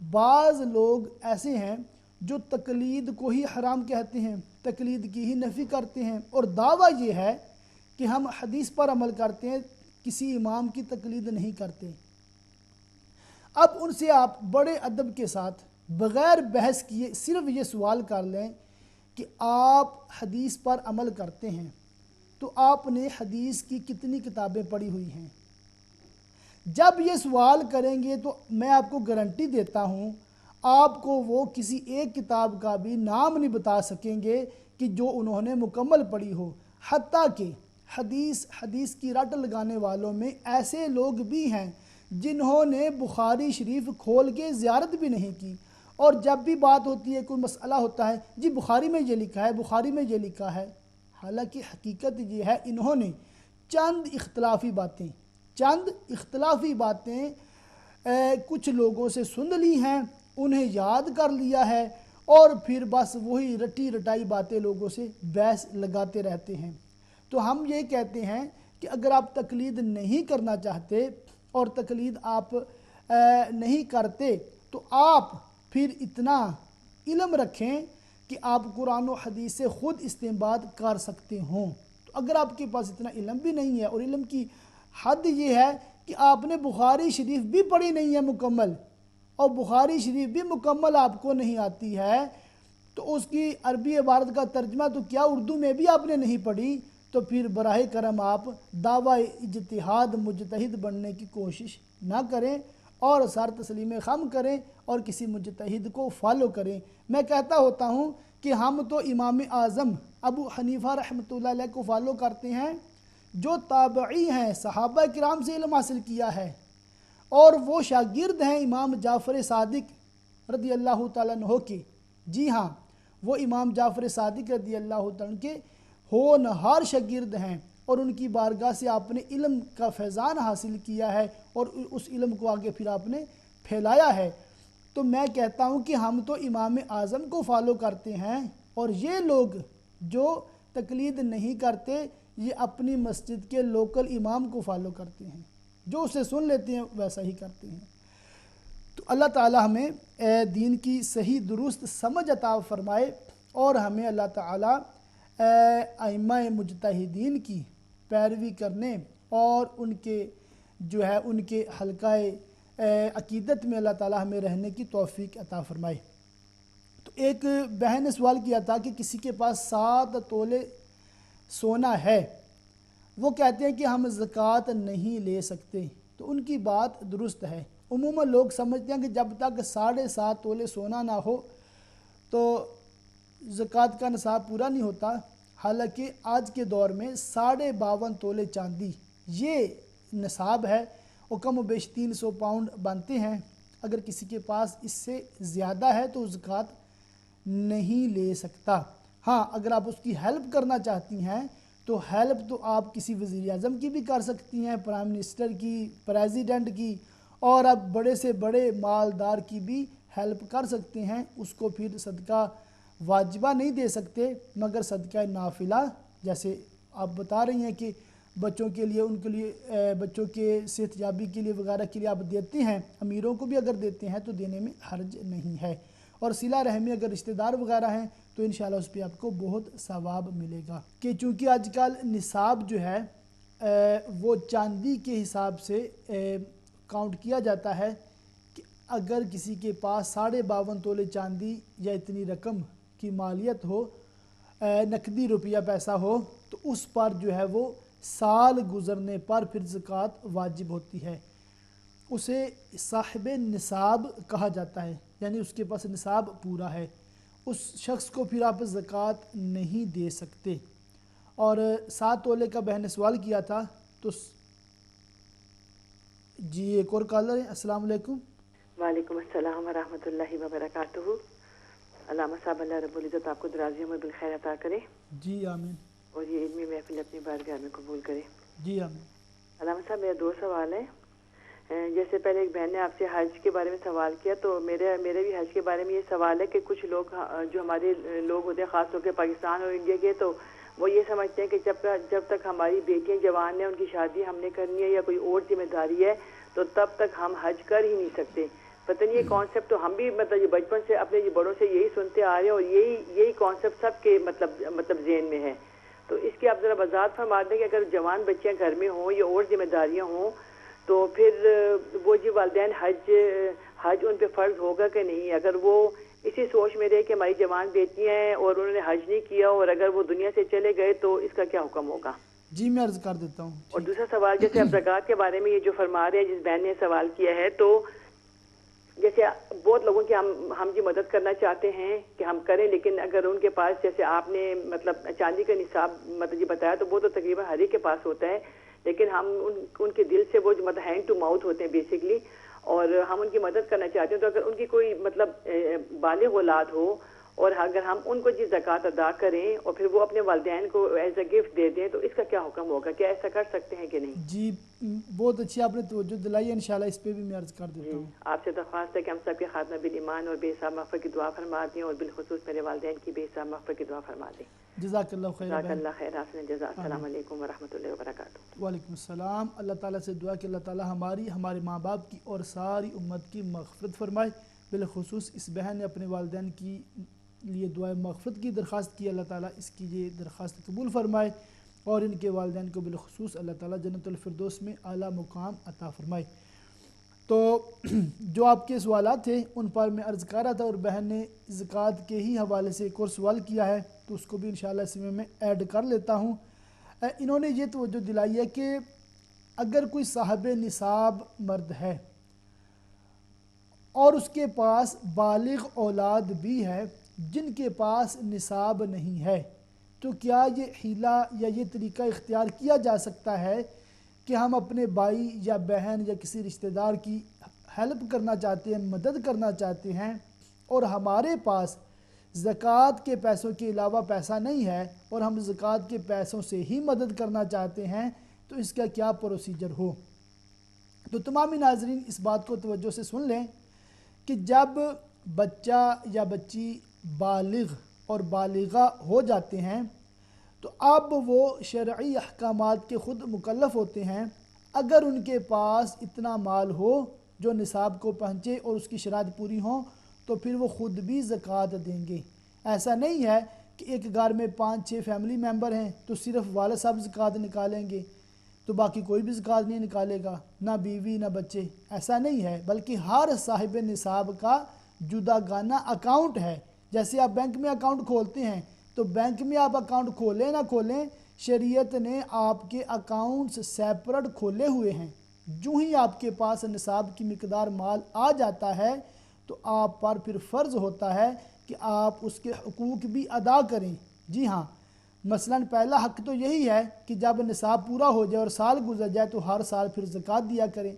بعض لوگ ایسے ہیں جو تقلید کو ہی حرام کہتے ہیں، تقلید کی ہی نفی کرتے ہیں، اور دعویٰ یہ ہے کہ ہم حدیث پر عمل کرتے ہیں، کسی امام کی تقلید نہیں کرتے۔ اب ان سے آپ بڑے ادب کے ساتھ بغیر بحث کیے صرف یہ سوال کر لیں کہ آپ حدیث پر عمل کرتے ہیں تو آپ نے حدیث کی کتنی کتابیں پڑھی ہوئی ہیں؟ جب یہ سوال کریں گے تو میں آپ کو گارنٹی دیتا ہوں آپ کو وہ کسی ایک کتاب کا بھی نام نہیں بتا سکیں گے کہ جو انہوں نے مکمل پڑھی ہو، حتیٰ کہ حدیث کی رٹ لگانے والوں میں ایسے لوگ بھی ہیں جنہوں نے بخاری شریف کھول کے زیارت بھی نہیں کی، اور جب بھی بات ہوتی ہے، کوئی مسئلہ ہوتا ہے، جی بخاری میں یہ لکھا ہے، بخاری میں یہ لکھا ہے، حالانکہ حقیقت یہ ہے انہوں نے چند اختلافی باتیں کچھ لوگوں سے سن لی ہیں، انہیں یاد کر لیا ہے، اور پھر بس وہی رٹی رٹائی باتیں لوگوں سے بحث لگاتے رہتے ہیں۔ تو ہم یہ کہتے ہیں کہ اگر آپ تقلید نہیں کرنا چاہتے اور تقلید آپ نہیں کرتے تو آپ پھر اتنا علم رکھیں کہ آپ قرآن و حدیث سے خود استنباط کر سکتے ہوں۔ تو اگر آپ کے پاس اتنا علم بھی نہیں ہے، اور علم کی حد یہ ہے کہ آپ نے بخاری شریف بھی پڑھی نہیں ہے مکمل، اور بخاری شریف بھی مکمل آپ کو نہیں آتی ہے، تو اس کی عربی عبارت کا ترجمہ تو کیا اردو میں بھی آپ نے نہیں پڑھی، تو پھر براہ کرم آپ دعوی اجتہاد مجتہد بننے کی کوشش نہ کریں، اور سر تسلیم خم کریں اور کسی مجتہد کو فالو کریں۔ میں کہتا ہوتا ہوں کہ ہم تو امام اعظم ابو حنیفہ رحمۃ اللہ علیہ کو فالو کرتے ہیں جو تابعی ہیں، صحابہ کرام سے علم حاصل کیا ہے، اور وہ شاگرد ہیں امام جعفر صادق رضی اللہ تعالیٰ عنہ کے۔ جی ہاں، وہ امام جعفر صادق رضی اللہ تعالیٰ عنہ کے ہونہار شاگرد ہیں، اور ان کی بارگاہ سے آپ نے علم کا فیضان حاصل کیا ہے، اور اس علم کو آگے پھر آپ نے پھیلایا ہے۔ تو میں کہتا ہوں کہ ہم تو امام اعظم کو فالو کرتے ہیں، اور یہ لوگ جو تقلید نہیں کرتے یہ اپنی مسجد کے لوکل امام کو فالو کرتے ہیں، جو اسے سن لیتے ہیں ویسا ہی کرتے ہیں۔ تو اللہ تعالی ہمیں دین کی صحیح درست سمجھ عطا فرمائے، اور ہمیں اللہ تعالی ائمہ مجتہدین کی پیروی کرنے اور ان کے حلقہ عقیدت میں اللہ تعالی ہمیں رہنے کی توفیق عطا فرمائے۔ تو ایک بہن نے سوال کیا تھا کہ کسی کے پاس 7 تولے سونا ہے، وہ کہتے ہیں کہ ہم زکوٰۃ نہیں لے سکتے، تو ان کی بات درست ہے۔ عموماً لوگ سمجھتے ہیں کہ جب تک 7.5 تولے سونا نہ ہو تو زکوٰۃ کا نصاب پورا نہیں ہوتا، حالانکہ آج کے دور میں 52.5 تولے چاندی یہ نصاب ہے، اور کم و بیش 300 پاؤنڈ بنتے ہیں۔ اگر کسی کے پاس اس سے زیادہ ہے تو زکوٰۃ نہیں لے سکتا۔ ہاں، اگر آپ اس کی ہیلپ کرنا چاہتی ہیں تو ہیلپ تو آپ کسی وزیر اعظم کی بھی کر سکتی ہیں، پرائم منسٹر کی، پریزیڈنٹ کی، اور اب بڑے سے بڑے مالدار کی بھی ہیلپ کر سکتے ہیں۔ اس کو پھر صدقہ واجبہ نہیں دے سکتے، مگر صدقہ نافلہ جیسے آپ بتا رہی ہیں کہ بچوں کے لیے ان کے لیے بچوں کے صحت یابی کے لیے وغیرہ کے لیے آپ دیتے ہیں، امیروں کو بھی اگر دیتے ہیں تو دینے میں حرج نہیں ہے، اور صلہ رحمی اگر رشتہ دار وغیرہ ہیں تو انشاءاللہ اس پہ آپ کو بہت ثواب ملے گا، کہ چونکہ آج کل نصاب جو ہے وہ چاندی کے حساب سے کاؤنٹ کیا جاتا ہے، کہ اگر کسی کے پاس 52.5 تولے چاندی یا اتنی رقم کی مالیت ہو، نقدی روپیہ پیسہ ہو، تو اس پر جو ہے وہ سال گزرنے پر پھر زکوٰۃ واجب ہوتی ہے، اسے صاحب نصاب کہا جاتا ہے، یعنی اس کے پاس نصاب پورا ہے، اس شخص کو پھر آپ زکوٰۃ نہیں دے سکتے۔ اور 7 تولے کا بہن نے سوال کیا تھا تو جی ایک اور کالر ہے۔ السلام علیکم۔ وعلیکم السلام ورحمۃ اللہ وبرکاتہ۔ علامہ صاحب اللہ رب العزت آپ کو درازی عمر بالخیر عطا کرے، جی آمین۔ اور یہ علمی محفل اپنی بارگاہ میں قبول کرے۔ جی آمین۔ علامہ صاحب میرا 2 سوال ہیں۔ جیسے پہلے ایک بہن نے آپ سے حج کے بارے میں سوال کیا، تو میرے بھی حج کے بارے میں یہ سوال ہے کہ کچھ لوگ جو ہمارے لوگ ہوتے ہیں خاص طور پہ پاکستان اور انڈیا کے، تو وہ یہ سمجھتے ہیں کہ جب تک ہماری بیٹیاں جوان ہیں، ان کی شادی ہم نے کرنی ہے یا کوئی اور ذمہ داری ہے، تو تب تک ہم حج کر ہی نہیں سکتے۔ پتہ نہیں یہ کانسیپٹ تو ہم بھی یہ بچپن سے اپنے بڑوں سے یہی سنتے آ رہے ہیں، اور یہی کانسیپٹ سب کے مطلب ذہن میں ہے۔ تو اس کی آپ ذرا وضاحت فرما دیں کہ اگر جوان بچیاں گھر میں ہوں یا اور ذمہ داریاں ہوں تو پھر وہ جی والدین حج ان پہ فرض ہوگا کہ نہیں؟ اگر وہ اسی سوچ میں رہے کہ ہماری جوان بیٹیاں ہیں اور انہوں نے حج نہیں کیا، اور اگر وہ دنیا سے چلے گئے تو اس کا کیا حکم ہوگا؟ جی میں عرض کر دیتا ہوں۔ اور دوسرا سوال، جیسے آپ زکوٰۃ کے بارے میں یہ جو فرما رہے ہیں، جس بہن نے سوال کیا ہے، تو جیسے بہت لوگوں کی ہم جی مدد کرنا چاہتے ہیں کہ ہم کریں، لیکن اگر ان کے پاس جیسے آپ نے چاندی کا نصاب جی بتایا، تو وہ تو تقریباً ہر ایک کے پاس ہوتا ہے، لیکن ہم ان کے دل سے وہ جو ہینڈ ٹو ماؤتھ ہوتے ہیں بیسکلی، اور ہم ان کی مدد کرنا چاہتے ہیں، تو اگر ان کی کوئی بالغ اولاد ہو اور اگر ہم ان کو جی زکوٰۃ ادا کریں اور پھر وہ اپنے والدین کو ایز اے گفٹ دے دیں، تو اس کا کیا حکم ہوگا؟ کیا ایسا کر سکتے ہیں کہ نہیں؟ جی بہت اچھی آپ نے توجہ دلائی ہے، انشاءاللہ اس پہ بھی میں عرض کر دیتا ہوں۔ آپ سے درخواست ہے کہ ہم سب کے خاتمہ بالایمان اور بے حساب مغفرت کی دعا فرما دیں، اور بالخصوص میرے والدین کی بے حساب مغفرت کی دعا فرما دیں۔ جزاک اللہ خیر۔ جزاک اللہ خیر، حسن جزا۔ السلام علیکم ورحمۃ اللہ وبرکاتہ۔ وعلیکم السلام۔ اللہ تعالیٰ سے دعا کہ اللہ تعالیٰ ہماری، ہمارے ماں باپ کی اور ساری امت کی مغفرت فرمائے۔ بالخصوص اس بہن نے اپنے والدین کی لیے دعائے مغفرت کی درخواست کی، اللہ تعالیٰ اس کی یہ درخواست قبول فرمائے، اور ان کے والدین کو بالخصوص اللہ تعالیٰ جنت الفردوس میں اعلیٰ مقام عطا فرمائے۔ تو جو آپ کے سوالات تھے ان پر میں عرض کر رہا تھا، اور بہن نے زکوٰۃ کے ہی حوالے سے ایک اور سوال کیا ہے، تو اس کو بھی انشاءاللہ اس میں ایڈ کر لیتا ہوں۔ انہوں نے یہ توجہ دلائی ہے کہ اگر کوئی صاحب نصاب مرد ہے اور اس کے پاس بالغ اولاد بھی ہے جن کے پاس نصاب نہیں ہے، تو کیا یہ حیلہ یا یہ طریقہ اختیار کیا جا سکتا ہے کہ ہم اپنے بھائی یا بہن یا کسی رشتہ دار کی ہیلپ کرنا چاہتے ہیں، مدد کرنا چاہتے ہیں، اور ہمارے پاس زکوٰۃ کے پیسوں کے علاوہ پیسہ نہیں ہے اور ہم زکوٰۃ کے پیسوں سے ہی مدد کرنا چاہتے ہیں، تو اس کا کیا پروسیجر ہو؟ تو تمامی ناظرین اس بات کو توجہ سے سن لیں کہ جب بچہ یا بچی بالغ اور بالغہ ہو جاتے ہیں تو اب وہ شرعی احکامات کے خود مکلف ہوتے ہیں۔ اگر ان کے پاس اتنا مال ہو جو نصاب کو پہنچے اور اس کی شرائط پوری ہوں تو پھر وہ خود بھی زکوٰۃ دیں گے۔ ایسا نہیں ہے کہ ایک گھر میں 5-6 فیملی ممبر ہیں تو صرف والد صاحب زکوٰۃ نکالیں گے تو باقی کوئی بھی زکوٰۃ نہیں نکالے گا، نہ بیوی نہ بچے، ایسا نہیں ہے، بلکہ ہر صاحب نصاب کا جدا گانہ اکاؤنٹ ہے۔ جیسے آپ بینک میں اکاؤنٹ کھولتے ہیں تو بینک میں آپ اکاؤنٹ کھولیں نہ کھولیں، شریعت نے آپ کے اکاؤنٹس سیپریٹ کھولے ہوئے ہیں۔ جو ہی آپ کے پاس نصاب کی مقدار مال آ جاتا ہے تو آپ پر پھر فرض ہوتا ہے کہ آپ اس کے حقوق بھی ادا کریں۔ جی ہاں، مثلاً پہلا حق تو یہی ہے کہ جب نصاب پورا ہو جائے اور سال گزر جائے تو ہر سال پھر زکوٰۃ دیا کریں،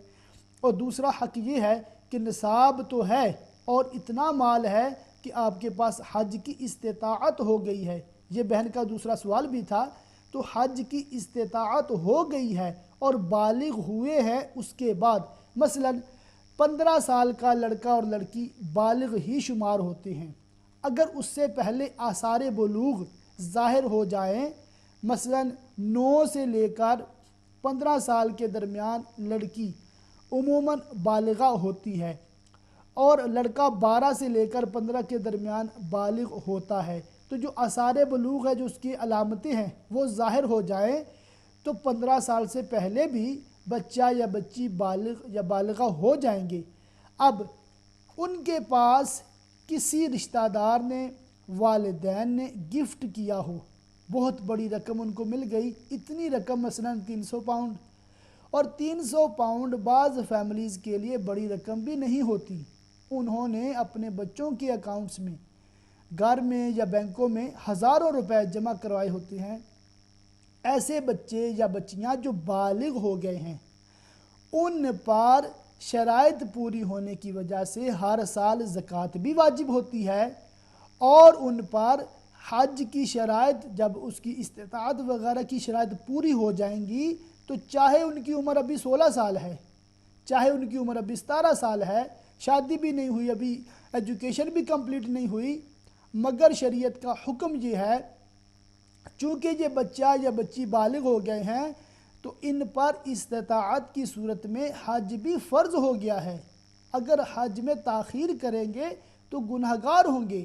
اور دوسرا حق یہ ہے کہ نصاب تو ہے اور اتنا مال ہے کہ آپ کے پاس حج کی استطاعت ہو گئی ہے۔ یہ بہن کا دوسرا سوال بھی تھا، تو حج کی استطاعت ہو گئی ہے اور بالغ ہوئے ہیں، اس کے بعد مثلاً 15 سال کا لڑکا اور لڑکی بالغ ہی شمار ہوتے ہیں۔ اگر اس سے پہلے آثار بلوغ ظاہر ہو جائیں، مثلاً 9 سے لے کر 15 سال کے درمیان لڑکی عموماً بالغہ ہوتی ہے اور لڑکا 12 سے لے کر 15 کے درمیان بالغ ہوتا ہے۔ تو جو آثار بلوغ ہے، جو اس کی علامتیں ہیں وہ ظاہر ہو جائیں تو 15 سال سے پہلے بھی بچہ یا بچی بالغ یا بالغہ ہو جائیں گے۔ اب ان کے پاس کسی رشتہ دار نے، والدین نے گفٹ کیا ہو، بہت بڑی رقم ان کو مل گئی، اتنی رقم مثلاً 300 پاؤنڈ، اور 300 پاؤنڈ بعض فیملیز کے لیے بڑی رقم بھی نہیں ہوتی، انہوں نے اپنے بچوں کے اکاؤنٹس میں، گھر میں یا بینکوں میں ہزاروں روپے جمع کروائے ہوتے ہیں۔ ایسے بچے یا بچیاں جو بالغ ہو گئے ہیں، ان پر شرائط پوری ہونے کی وجہ سے ہر سال زکوٰۃ بھی واجب ہوتی ہے، اور ان پر حج کی شرائط، جب اس کی استطاعت وغیرہ کی شرائط پوری ہو جائیں گی تو چاہے ان کی عمر ابھی 16 سال ہے، چاہے ان کی عمر ابھی 17 سال ہے، شادی بھی نہیں ہوئی، ابھی ایجوکیشن بھی کمپلیٹ نہیں ہوئی، مگر شریعت کا حکم یہ ہے چونکہ یہ بچہ یا بچی بالغ ہو گئے ہیں تو ان پر استطاعت کی صورت میں حج بھی فرض ہو گیا ہے۔ اگر حج میں تاخیر کریں گے تو گنہگار ہوں گے۔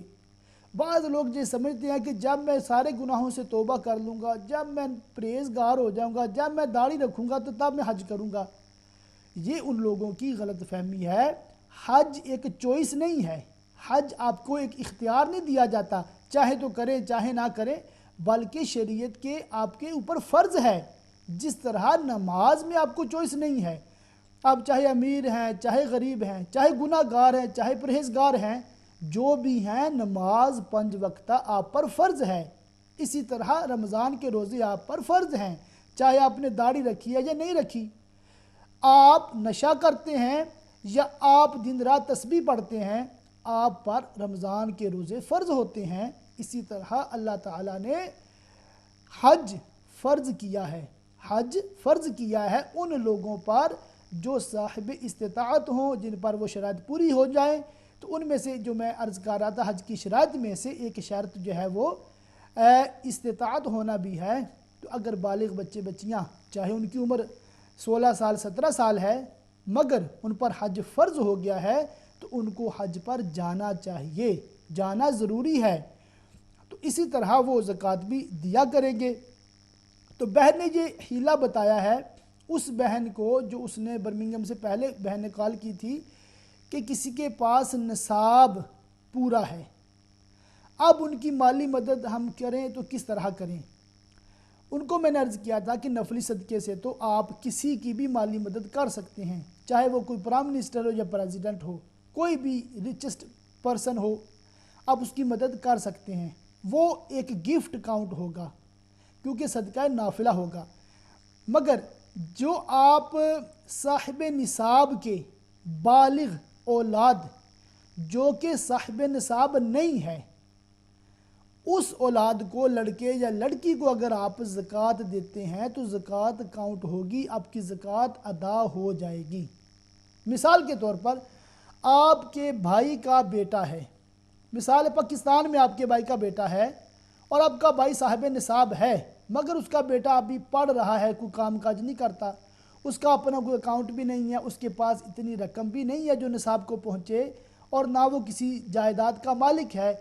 بعض لوگ یہ سمجھتے ہیں کہ جب میں سارے گناہوں سے توبہ کر لوں گا، جب میں پرہیزگار ہو جاؤں گا، جب میں داڑھی رکھوں گا تو تب میں حج کروں گا۔ یہ ان لوگوں کی غلط فہمی ہے۔ حج ایک چوائس نہیں ہے، حج آپ کو ایک اختیار نہیں دیا جاتا، چاہے تو کریں چاہے نہ کریں، بلکہ شریعت کے آپ کے اوپر فرض ہے۔ جس طرح نماز میں آپ کو چوائس نہیں ہے، آپ چاہے امیر ہیں، چاہے غریب ہیں، چاہے گناہ گار ہیں، چاہے پرہیزگار ہیں، جو بھی ہیں نماز 5 وقتہ آپ پر فرض ہے۔ اسی طرح رمضان کے روزے آپ پر فرض ہیں، چاہے آپ نے داڑھی رکھی ہے یا نہیں رکھی۔ آپ نشہ کرتے ہیں یا آپ دن رات تسبیح پڑھتے ہیں، آپ پر رمضان کے روزے فرض ہوتے ہیں۔ اسی طرح اللہ تعالیٰ نے حج فرض کیا ہے، حج فرض کیا ہے ان لوگوں پر جو صاحب استطاعت ہوں، جن پر وہ شرائط پوری ہو جائیں۔ تو ان میں سے جو میں عرض کر رہا تھا، حج کی شرائط میں سے ایک شرط جو ہے وہ استطاعت ہونا بھی ہے۔ تو اگر بالغ بچے بچیاں، چاہے ان کی عمر 16 سال 17 سال ہے، مگر ان پر حج فرض ہو گیا ہے تو ان کو حج پر جانا چاہیے، جانا ضروری ہے۔ تو اسی طرح وہ زکوٰۃ بھی دیا کریں گے۔ تو بہن نے یہ حیلہ بتایا ہے اس بہن کو جو اس نے برمنگھم سے پہلے بہن نے کال کی تھی کہ کسی کے پاس نصاب پورا ہے، اب ان کی مالی مدد ہم کریں تو کس طرح کریں؟ ان کو میں نے عرض کیا تھا کہ نفلی صدقے سے تو آپ کسی کی بھی مالی مدد کر سکتے ہیں، چاہے وہ کوئی پرائم منسٹر ہو یا پریزیڈنٹ ہو، کوئی بھی ریچسٹ پرسن ہو، آپ اس کی مدد کر سکتے ہیں۔ وہ ایک گفٹ کاؤنٹ ہوگا کیونکہ صدقہ نافلہ ہوگا۔ مگر جو آپ صاحب نصاب کے بالغ اولاد جو کہ صاحب نصاب نہیں ہے، اس اولاد کو، لڑکے یا لڑکی کو اگر آپ زکوٰۃ دیتے ہیں تو زکوٰۃ کاؤنٹ ہوگی، آپ کی زکوٰۃ ادا ہو جائے گی۔ مثال کے طور پر آپ کے بھائی کا بیٹا ہے، مثال پاکستان میں آپ کے بھائی کا بیٹا ہے اور آپ کا بھائی صاحب نصاب ہے، مگر اس کا بیٹا ابھی پڑھ رہا ہے، کوئی کام کاج نہیں کرتا، اس کا اپنا کوئی اکاؤنٹ بھی نہیں ہے، اس کے پاس اتنی رقم بھی نہیں ہے جو نصاب کو پہنچے، اور نہ وہ کسی جائیداد کا مالک ہے،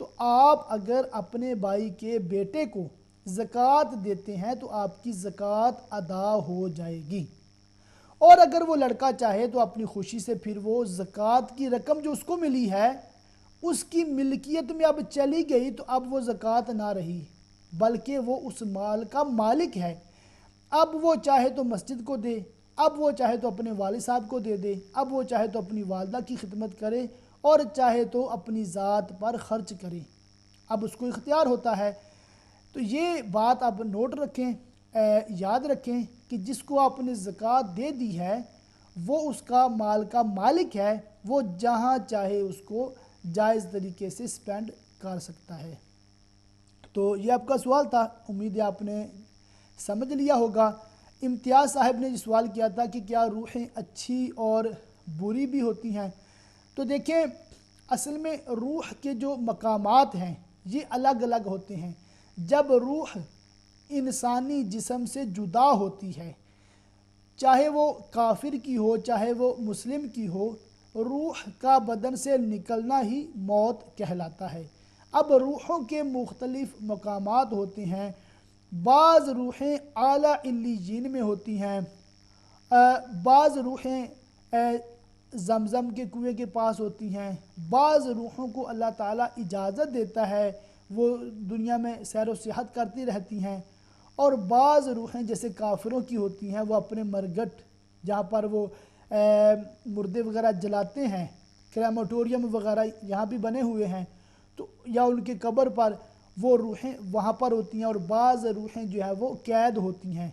تو آپ اگر اپنے بھائی کے بیٹے کو زکوٰۃ دیتے ہیں تو آپ کی زکوٰۃ ادا ہو جائے گی۔ اور اگر وہ لڑکا چاہے تو اپنی خوشی سے پھر وہ زکوٰۃ کی رقم جو اس کو ملی ہے، اس کی ملکیت میں اب چلی گئی تو اب وہ زکوٰۃ نہ رہی، بلکہ وہ اس مال کا مالک ہے۔ اب وہ چاہے تو مسجد کو دے، اب وہ چاہے تو اپنے والد صاحب کو دے دے، اب وہ چاہے تو اپنی والدہ کی خدمت کرے، اور چاہے تو اپنی ذات پر خرچ کرے، اب اس کو اختیار ہوتا ہے۔ تو یہ بات آپ نوٹ رکھیں، یاد رکھیں کہ جس کو آپ نے زکوٰۃ دے دی ہے وہ اس کا مال کا مالک ہے، وہ جہاں چاہے اس کو جائز طریقے سے سپینڈ کر سکتا ہے۔ تو یہ آپ کا سوال تھا، امید ہے آپ نے سمجھ لیا ہوگا۔ امتیاز صاحب نے یہ سوال کیا تھا کہ کیا روحیں اچھی اور بری بھی ہوتی ہیں؟ تو دیکھیں، اصل میں روح کے جو مقامات ہیں یہ الگ الگ ہوتے ہیں۔ جب روح انسانی جسم سے جدا ہوتی ہے، چاہے وہ کافر کی ہو چاہے وہ مسلم کی ہو، روح کا بدن سے نکلنا ہی موت کہلاتا ہے۔ اب روحوں کے مختلف مقامات ہوتے ہیں، بعض روحیں اعلیٰ علیین میں ہوتی ہیں، بعض روحیں زمزم کے کنویں کے پاس ہوتی ہیں، بعض روحوں کو اللہ تعالیٰ اجازت دیتا ہے وہ دنیا میں سیر و سیاحت کرتی رہتی ہیں، اور بعض روحیں جیسے کافروں کی ہوتی ہیں وہ اپنے مرگٹ جہاں پر وہ مردے وغیرہ جلاتے ہیں، کریماٹوریم وغیرہ یہاں بھی بنے ہوئے ہیں، تو یا ان کے قبر پر وہ روحیں وہاں پر ہوتی ہیں، اور بعض روحیں جو ہے وہ قید ہوتی ہیں۔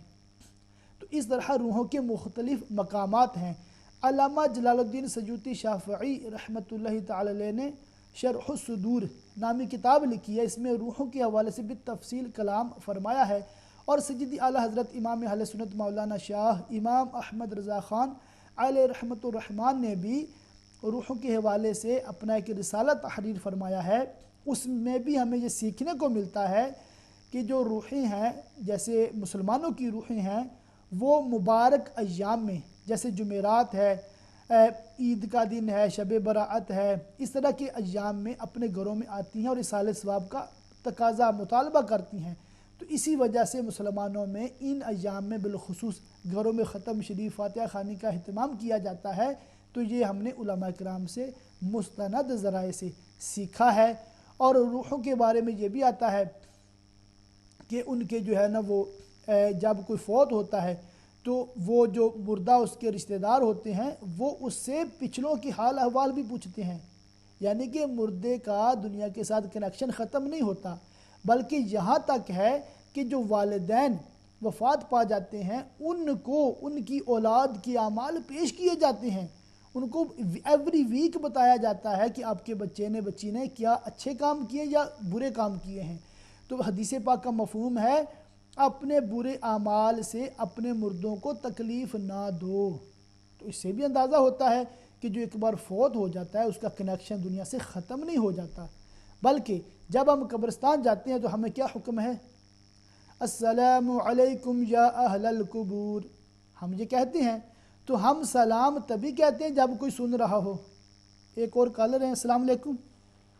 تو اس طرح روحوں کے مختلف مقامات ہیں۔ علامہ جلال الدین سیوطی شافعی رحمۃ اللہ تعالی علیہ نے شرح الصدور نامی کتاب لکھی ہے، اس میں روحوں کے حوالے سے بالتفصیل کلام فرمایا ہے، اور سیدی اعلیٰ حضرت امام اہل سنت مولانا شاہ امام احمد رضا خان علیہ رحمۃ الرحمن نے بھی روحوں کے حوالے سے اپنا ایک رسالہ تحریر فرمایا ہے۔ اس میں بھی ہمیں یہ سیکھنے کو ملتا ہے کہ جو روحیں ہیں جیسے مسلمانوں کی روحیں ہیں وہ مبارک ایام میں جیسے جمعرات ہے، عید کا دن ہے، شب براءت ہے، اس طرح کے ایام میں اپنے گھروں میں آتی ہیں اور اصالہ ثواب کا تقاضا مطالبہ کرتی ہیں۔ تو اسی وجہ سے مسلمانوں میں ان ایام میں بالخصوص گھروں میں ختم شریف فاتحہ خوانی کا اہتمام کیا جاتا ہے۔ تو یہ ہم نے علماء کرام سے مستند ذرائع سے سیکھا ہے۔ اور روحوں کے بارے میں یہ بھی آتا ہے کہ ان کے جو ہے نا وہ جب کوئی فوت ہوتا ہے تو وہ جو مردہ اس کے رشتہ دار ہوتے ہیں وہ اس سے پچھلوں کی حال احوال بھی پوچھتے ہیں، یعنی کہ مردے کا دنیا کے ساتھ کنیکشن ختم نہیں ہوتا، بلکہ یہاں تک ہے کہ جو والدین وفات پا جاتے ہیں ان کو ان کی اولاد کی اعمال پیش کیے جاتے ہیں، ان کو ایوری ویک بتایا جاتا ہے کہ آپ کے بچے نے بچی نے کیا اچھے کام کیے یا برے کام کیے ہیں۔ تو حدیث پاک کا مفہوم ہے اپنے برے اعمال سے اپنے مردوں کو تکلیف نہ دو۔ تو اس سے بھی اندازہ ہوتا ہے کہ جو ایک بار فوت ہو جاتا ہے اس کا کنیکشن دنیا سے ختم نہیں ہو جاتا، بلکہ جب ہم قبرستان جاتے ہیں تو ہمیں کیا حکم ہے؟ السلام علیکم یا اہل القبور، ہم یہ کہتے ہیں۔ تو ہم سلام تبھی کہتے ہیں جب کوئی سن رہا ہو۔ ایک اور کالر ہیں، السلام علیکم۔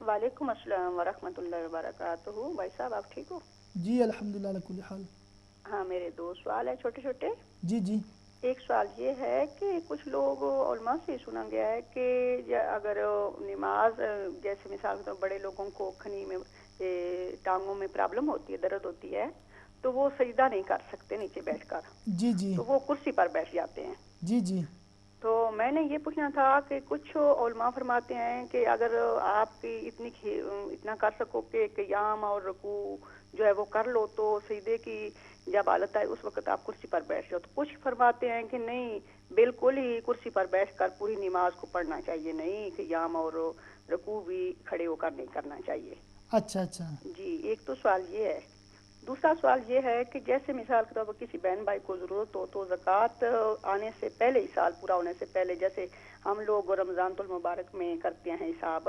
وعلیکم السلام ورحمۃ اللہ وبرکاتہ۔ بھائی صاحب آپ ٹھیک ہو؟ جی الحمدللہ علی کل حال۔ ہاں میرے دو سوال ہیں چھوٹے چھوٹے۔ جی جی۔ ایک سوال یہ ہے کہ کچھ لوگ علماء سے سنا گیا ہے کہ اگر نماز جیسے مثال کے طور بڑے لوگوں کو کھنی میں ٹانگوں میں پرابلم ہوتی ہے، درد ہوتی ہے، تو وہ سجدہ نہیں کر سکتے نیچے بیٹھ کر، جی جی۔ تو وہ کرسی پر بیٹھ جاتے ہیں۔ جی جی۔ تو میں نے یہ پوچھنا تھا کہ کچھ علماء فرماتے ہیں کہ اگر آپ کی اتنا کر سکو کہ قیام اور رکوع جو ہے وہ کر لو تو سجدے کی جب حالت آئے اس وقت آپ کرسی پر بیٹھ جاؤ، تو کچھ فرماتے ہیں کہ نہیں بالکل ہی کرسی پر بیٹھ کر پوری نماز کو پڑھنا چاہیے، نہیں قیام اور رکوع بھی کھڑے ہو کر نہیں کرنا چاہیے۔ اچھا اچھا جی، ایک تو سوال یہ ہے۔ دوسرا سوال یہ ہے کہ جیسے مثال کے طور پر کسی بہن بھائی کو ضرورت ہو تو زکوٰۃ آنے سے پہلے ہی، سال پورا ہونے سے پہلے، جیسے ہم لوگ رمضان المبارک میں کرتے ہیں حساب،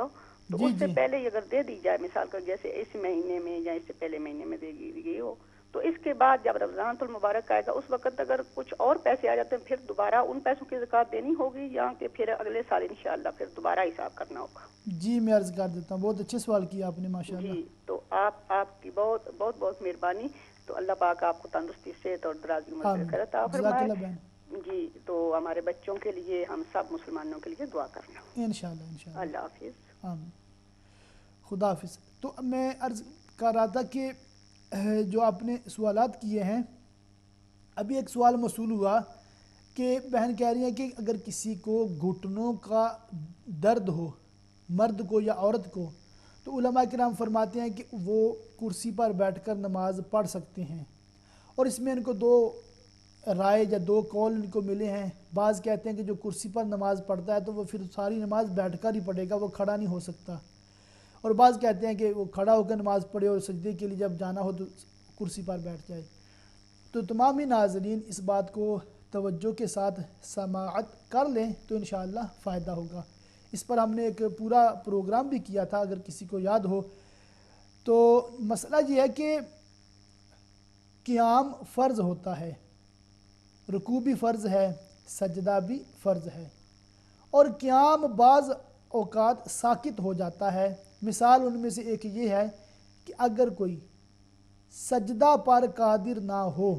تو اس سے پہلے ہی اگر دے دی جائے، مثال کا جیسے اس مہینے میں یا اس سے پہلے مہینے میں دے دی گئی ہو، تو اس کے بعد جب رمضان المبارک آئے گا اس وقت اگر کچھ اور پیسے آ جاتے ہیں پھر دوبارہ ان پیسوں کی زکوٰۃ دینی ہوگی یا کہ پھر اگلے سال انشاءاللہ پھر دوبارہ حساب کرنا ہوگا؟ جی میں عرض کر دیتا ہوں، بہت اچھے سوال کیا آپ نے ماشاءاللہ۔ جی، تو آپ کی بہت بہت بہت مہربانی، تو اللہ پاک آپ کو تندرستی صحت اور دراز عمر سے خیر عطا فرمائے۔ جی، تو ہمارے بچوں کے لیے ہم سب مسلمانوں کے لیے دعا کرنا انشاءاللہ انشاءاللہ۔ اللہ حافظ۔ آمین، خدا حافظ۔ تو میں عرض کر رہا تھا کہ جو آپ نے سوالات کیے ہیں، ابھی ایک سوال موصول ہوا کہ بہن کہہ رہی ہیں کہ اگر کسی کو گھٹنوں کا درد ہو، مرد کو یا عورت کو، تو علماء کرام فرماتے ہیں کہ وہ کرسی پر بیٹھ کر نماز پڑھ سکتے ہیں، اور اس میں ان کو دو رائے یا دو قول ان کو ملے ہیں۔ بعض کہتے ہیں کہ جو کرسی پر نماز پڑھتا ہے تو وہ پھر ساری نماز بیٹھ کر ہی پڑھے گا، وہ کھڑا نہیں ہو سکتا، اور بعض کہتے ہیں کہ وہ کھڑا ہو کر نماز پڑھے اور سجدے کے لیے جب جانا ہو تو کرسی پر بیٹھ جائے۔ تو تمام ہی ناظرین اس بات کو توجہ کے ساتھ سماعت کر لیں تو انشاءاللہ فائدہ ہوگا۔ اس پر ہم نے ایک پورا پروگرام بھی کیا تھا، اگر کسی کو یاد ہو۔ تو مسئلہ یہ ہے کہ قیام فرض ہوتا ہے، رکوع بھی فرض ہے، سجدہ بھی فرض ہے، اور قیام بعض اوقات ساکت ہو جاتا ہے۔ مثال ان میں سے ایک یہ ہے کہ اگر کوئی سجدہ پر قادر نہ ہو،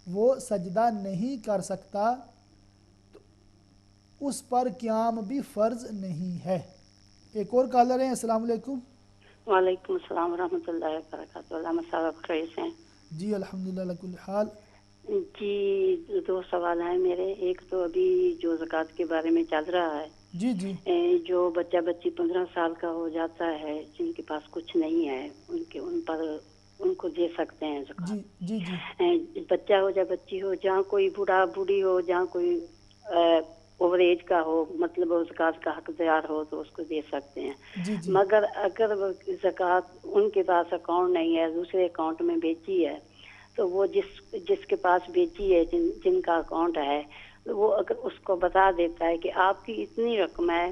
وہ سجدہ نہیں کر سکتا، تو اس پر قیام بھی فرض نہیں ہے۔ ایک اور کالر ہیں، السلام علیکم۔ وعلیکم السلام ورحمۃ اللہ وبرکاتہ۔ علامہ صاحب خیر سے ہیں؟ جی الحمدللہ علی کل حال۔ جی 2 سوال ہیں میرے۔ ایک تو ابھی جو زکوٰۃ کے بارے میں چل رہا ہے، جی جی جو بچہ بچی 15 سال کا ہو جاتا ہے، جن کے پاس کچھ نہیں ہے، ان پر ان کو دے سکتے ہیں زکوٰۃ۔ جی جی جی بچہ ہو یا بچی ہو، جہاں کوئی بوڑھا بوڑھی ہو، جہاں کوئی اوور ایج کا ہو، مطلب زکوٰۃ کا حقدار ہو تو اس کو دے سکتے ہیں۔ جی جی مگر اگر زکوٰۃ ان کے پاس اکاؤنٹ نہیں ہے، دوسرے اکاؤنٹ میں بیچی ہے، تو وہ جس کے پاس بیچی ہے، جن کا اکاؤنٹ ہے، وہ اگر اس کو بتا دیتا ہے کہ آپ کی اتنی رقم ہے،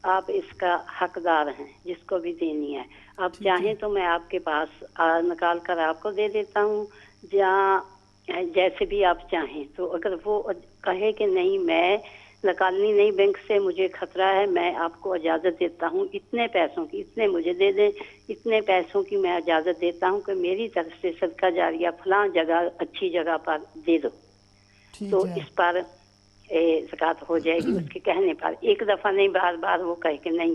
آپ اس کا حقدار ہیں، جس کو بھی دینی ہے، آپ چاہیں تو میں آپ کے پاس نکال کر آپ کو دے دیتا ہوں، جہاں جیسے بھی آپ چاہیں۔ تو اگر وہ کہے کہ نہیں، میں نکالنی نہیں بینک سے، مجھے خطرہ ہے، میں آپ کو اجازت دیتا ہوں اتنے پیسوں کی، اتنے مجھے دے دیں، اتنے پیسوں کی میں اجازت دیتا ہوں کہ میری طرف سے صدقہ جاریہ فلاں جگہ اچھی جگہ پر دے دو، تو اس پر زکوٰۃ ہو جائے گی۔ اس کے کہنے پر ایک دفعہ نہیں، بار بار وہ کہے کہ نہیں،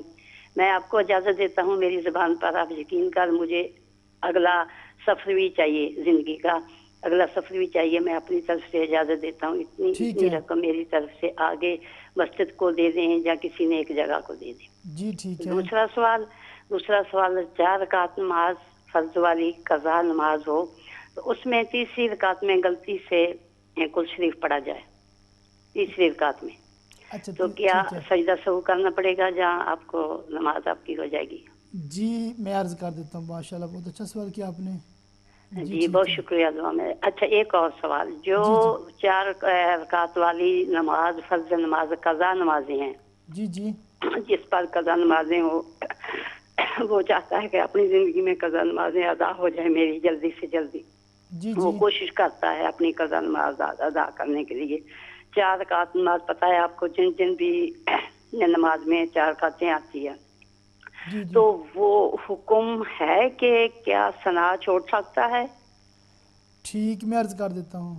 میں آپ کو اجازت دیتا ہوں، میری زبان پر آپ یقین کر، مجھے اگلا سفر بھی چاہیے، زندگی کا اگلا سفر بھی چاہیے، میں اپنی طرف سے اجازت دیتا ہوں، اتنی رقم میری طرف سے آگے مسجد کو دے دیں یا کسی نے ایک جگہ کو دے دیں۔ جی ٹھیک ہے۔ دوسرا سوال 4 رکعت نماز فرض والی قضا نماز ہو، تو اس میں تیسری رکعت میں غلطی سے کل شریف پڑھا جائے، تیسری رکعت میں، تو کیا سجدہ سہو کرنا پڑے گا جہاں آپ کو نماز آپ کی ہو جائے گی؟ جی میں عرض کر دیتا ہوں، ماشاءاللہ بہت اچھا سوال کیا آپ نے۔ جی بہت شکریہ دعا میں۔ اچھا ایک اور سوال، جو 4 رکعت والی نماز فرض نماز قضا نمازیں ہیں، جی جی جس پر قضا نمازیں ہو، وہ چاہتا ہے کہ اپنی زندگی میں قضا نمازیں ادا ہو جائے میری جلدی سے جلدی، وہ کوشش کرتا ہے اپنی قضا نماز ادا کرنے کے لیے۔ 4 رکعت نماز پتہ ہے آپ کو، جن بھی نماز میں 4 رکعتیں آتی ہے، تو وہ حکم ہے کہ کیا ثنا چھوڑ سکتا ہے؟ ٹھیک، میں عرض کر دیتا ہوں۔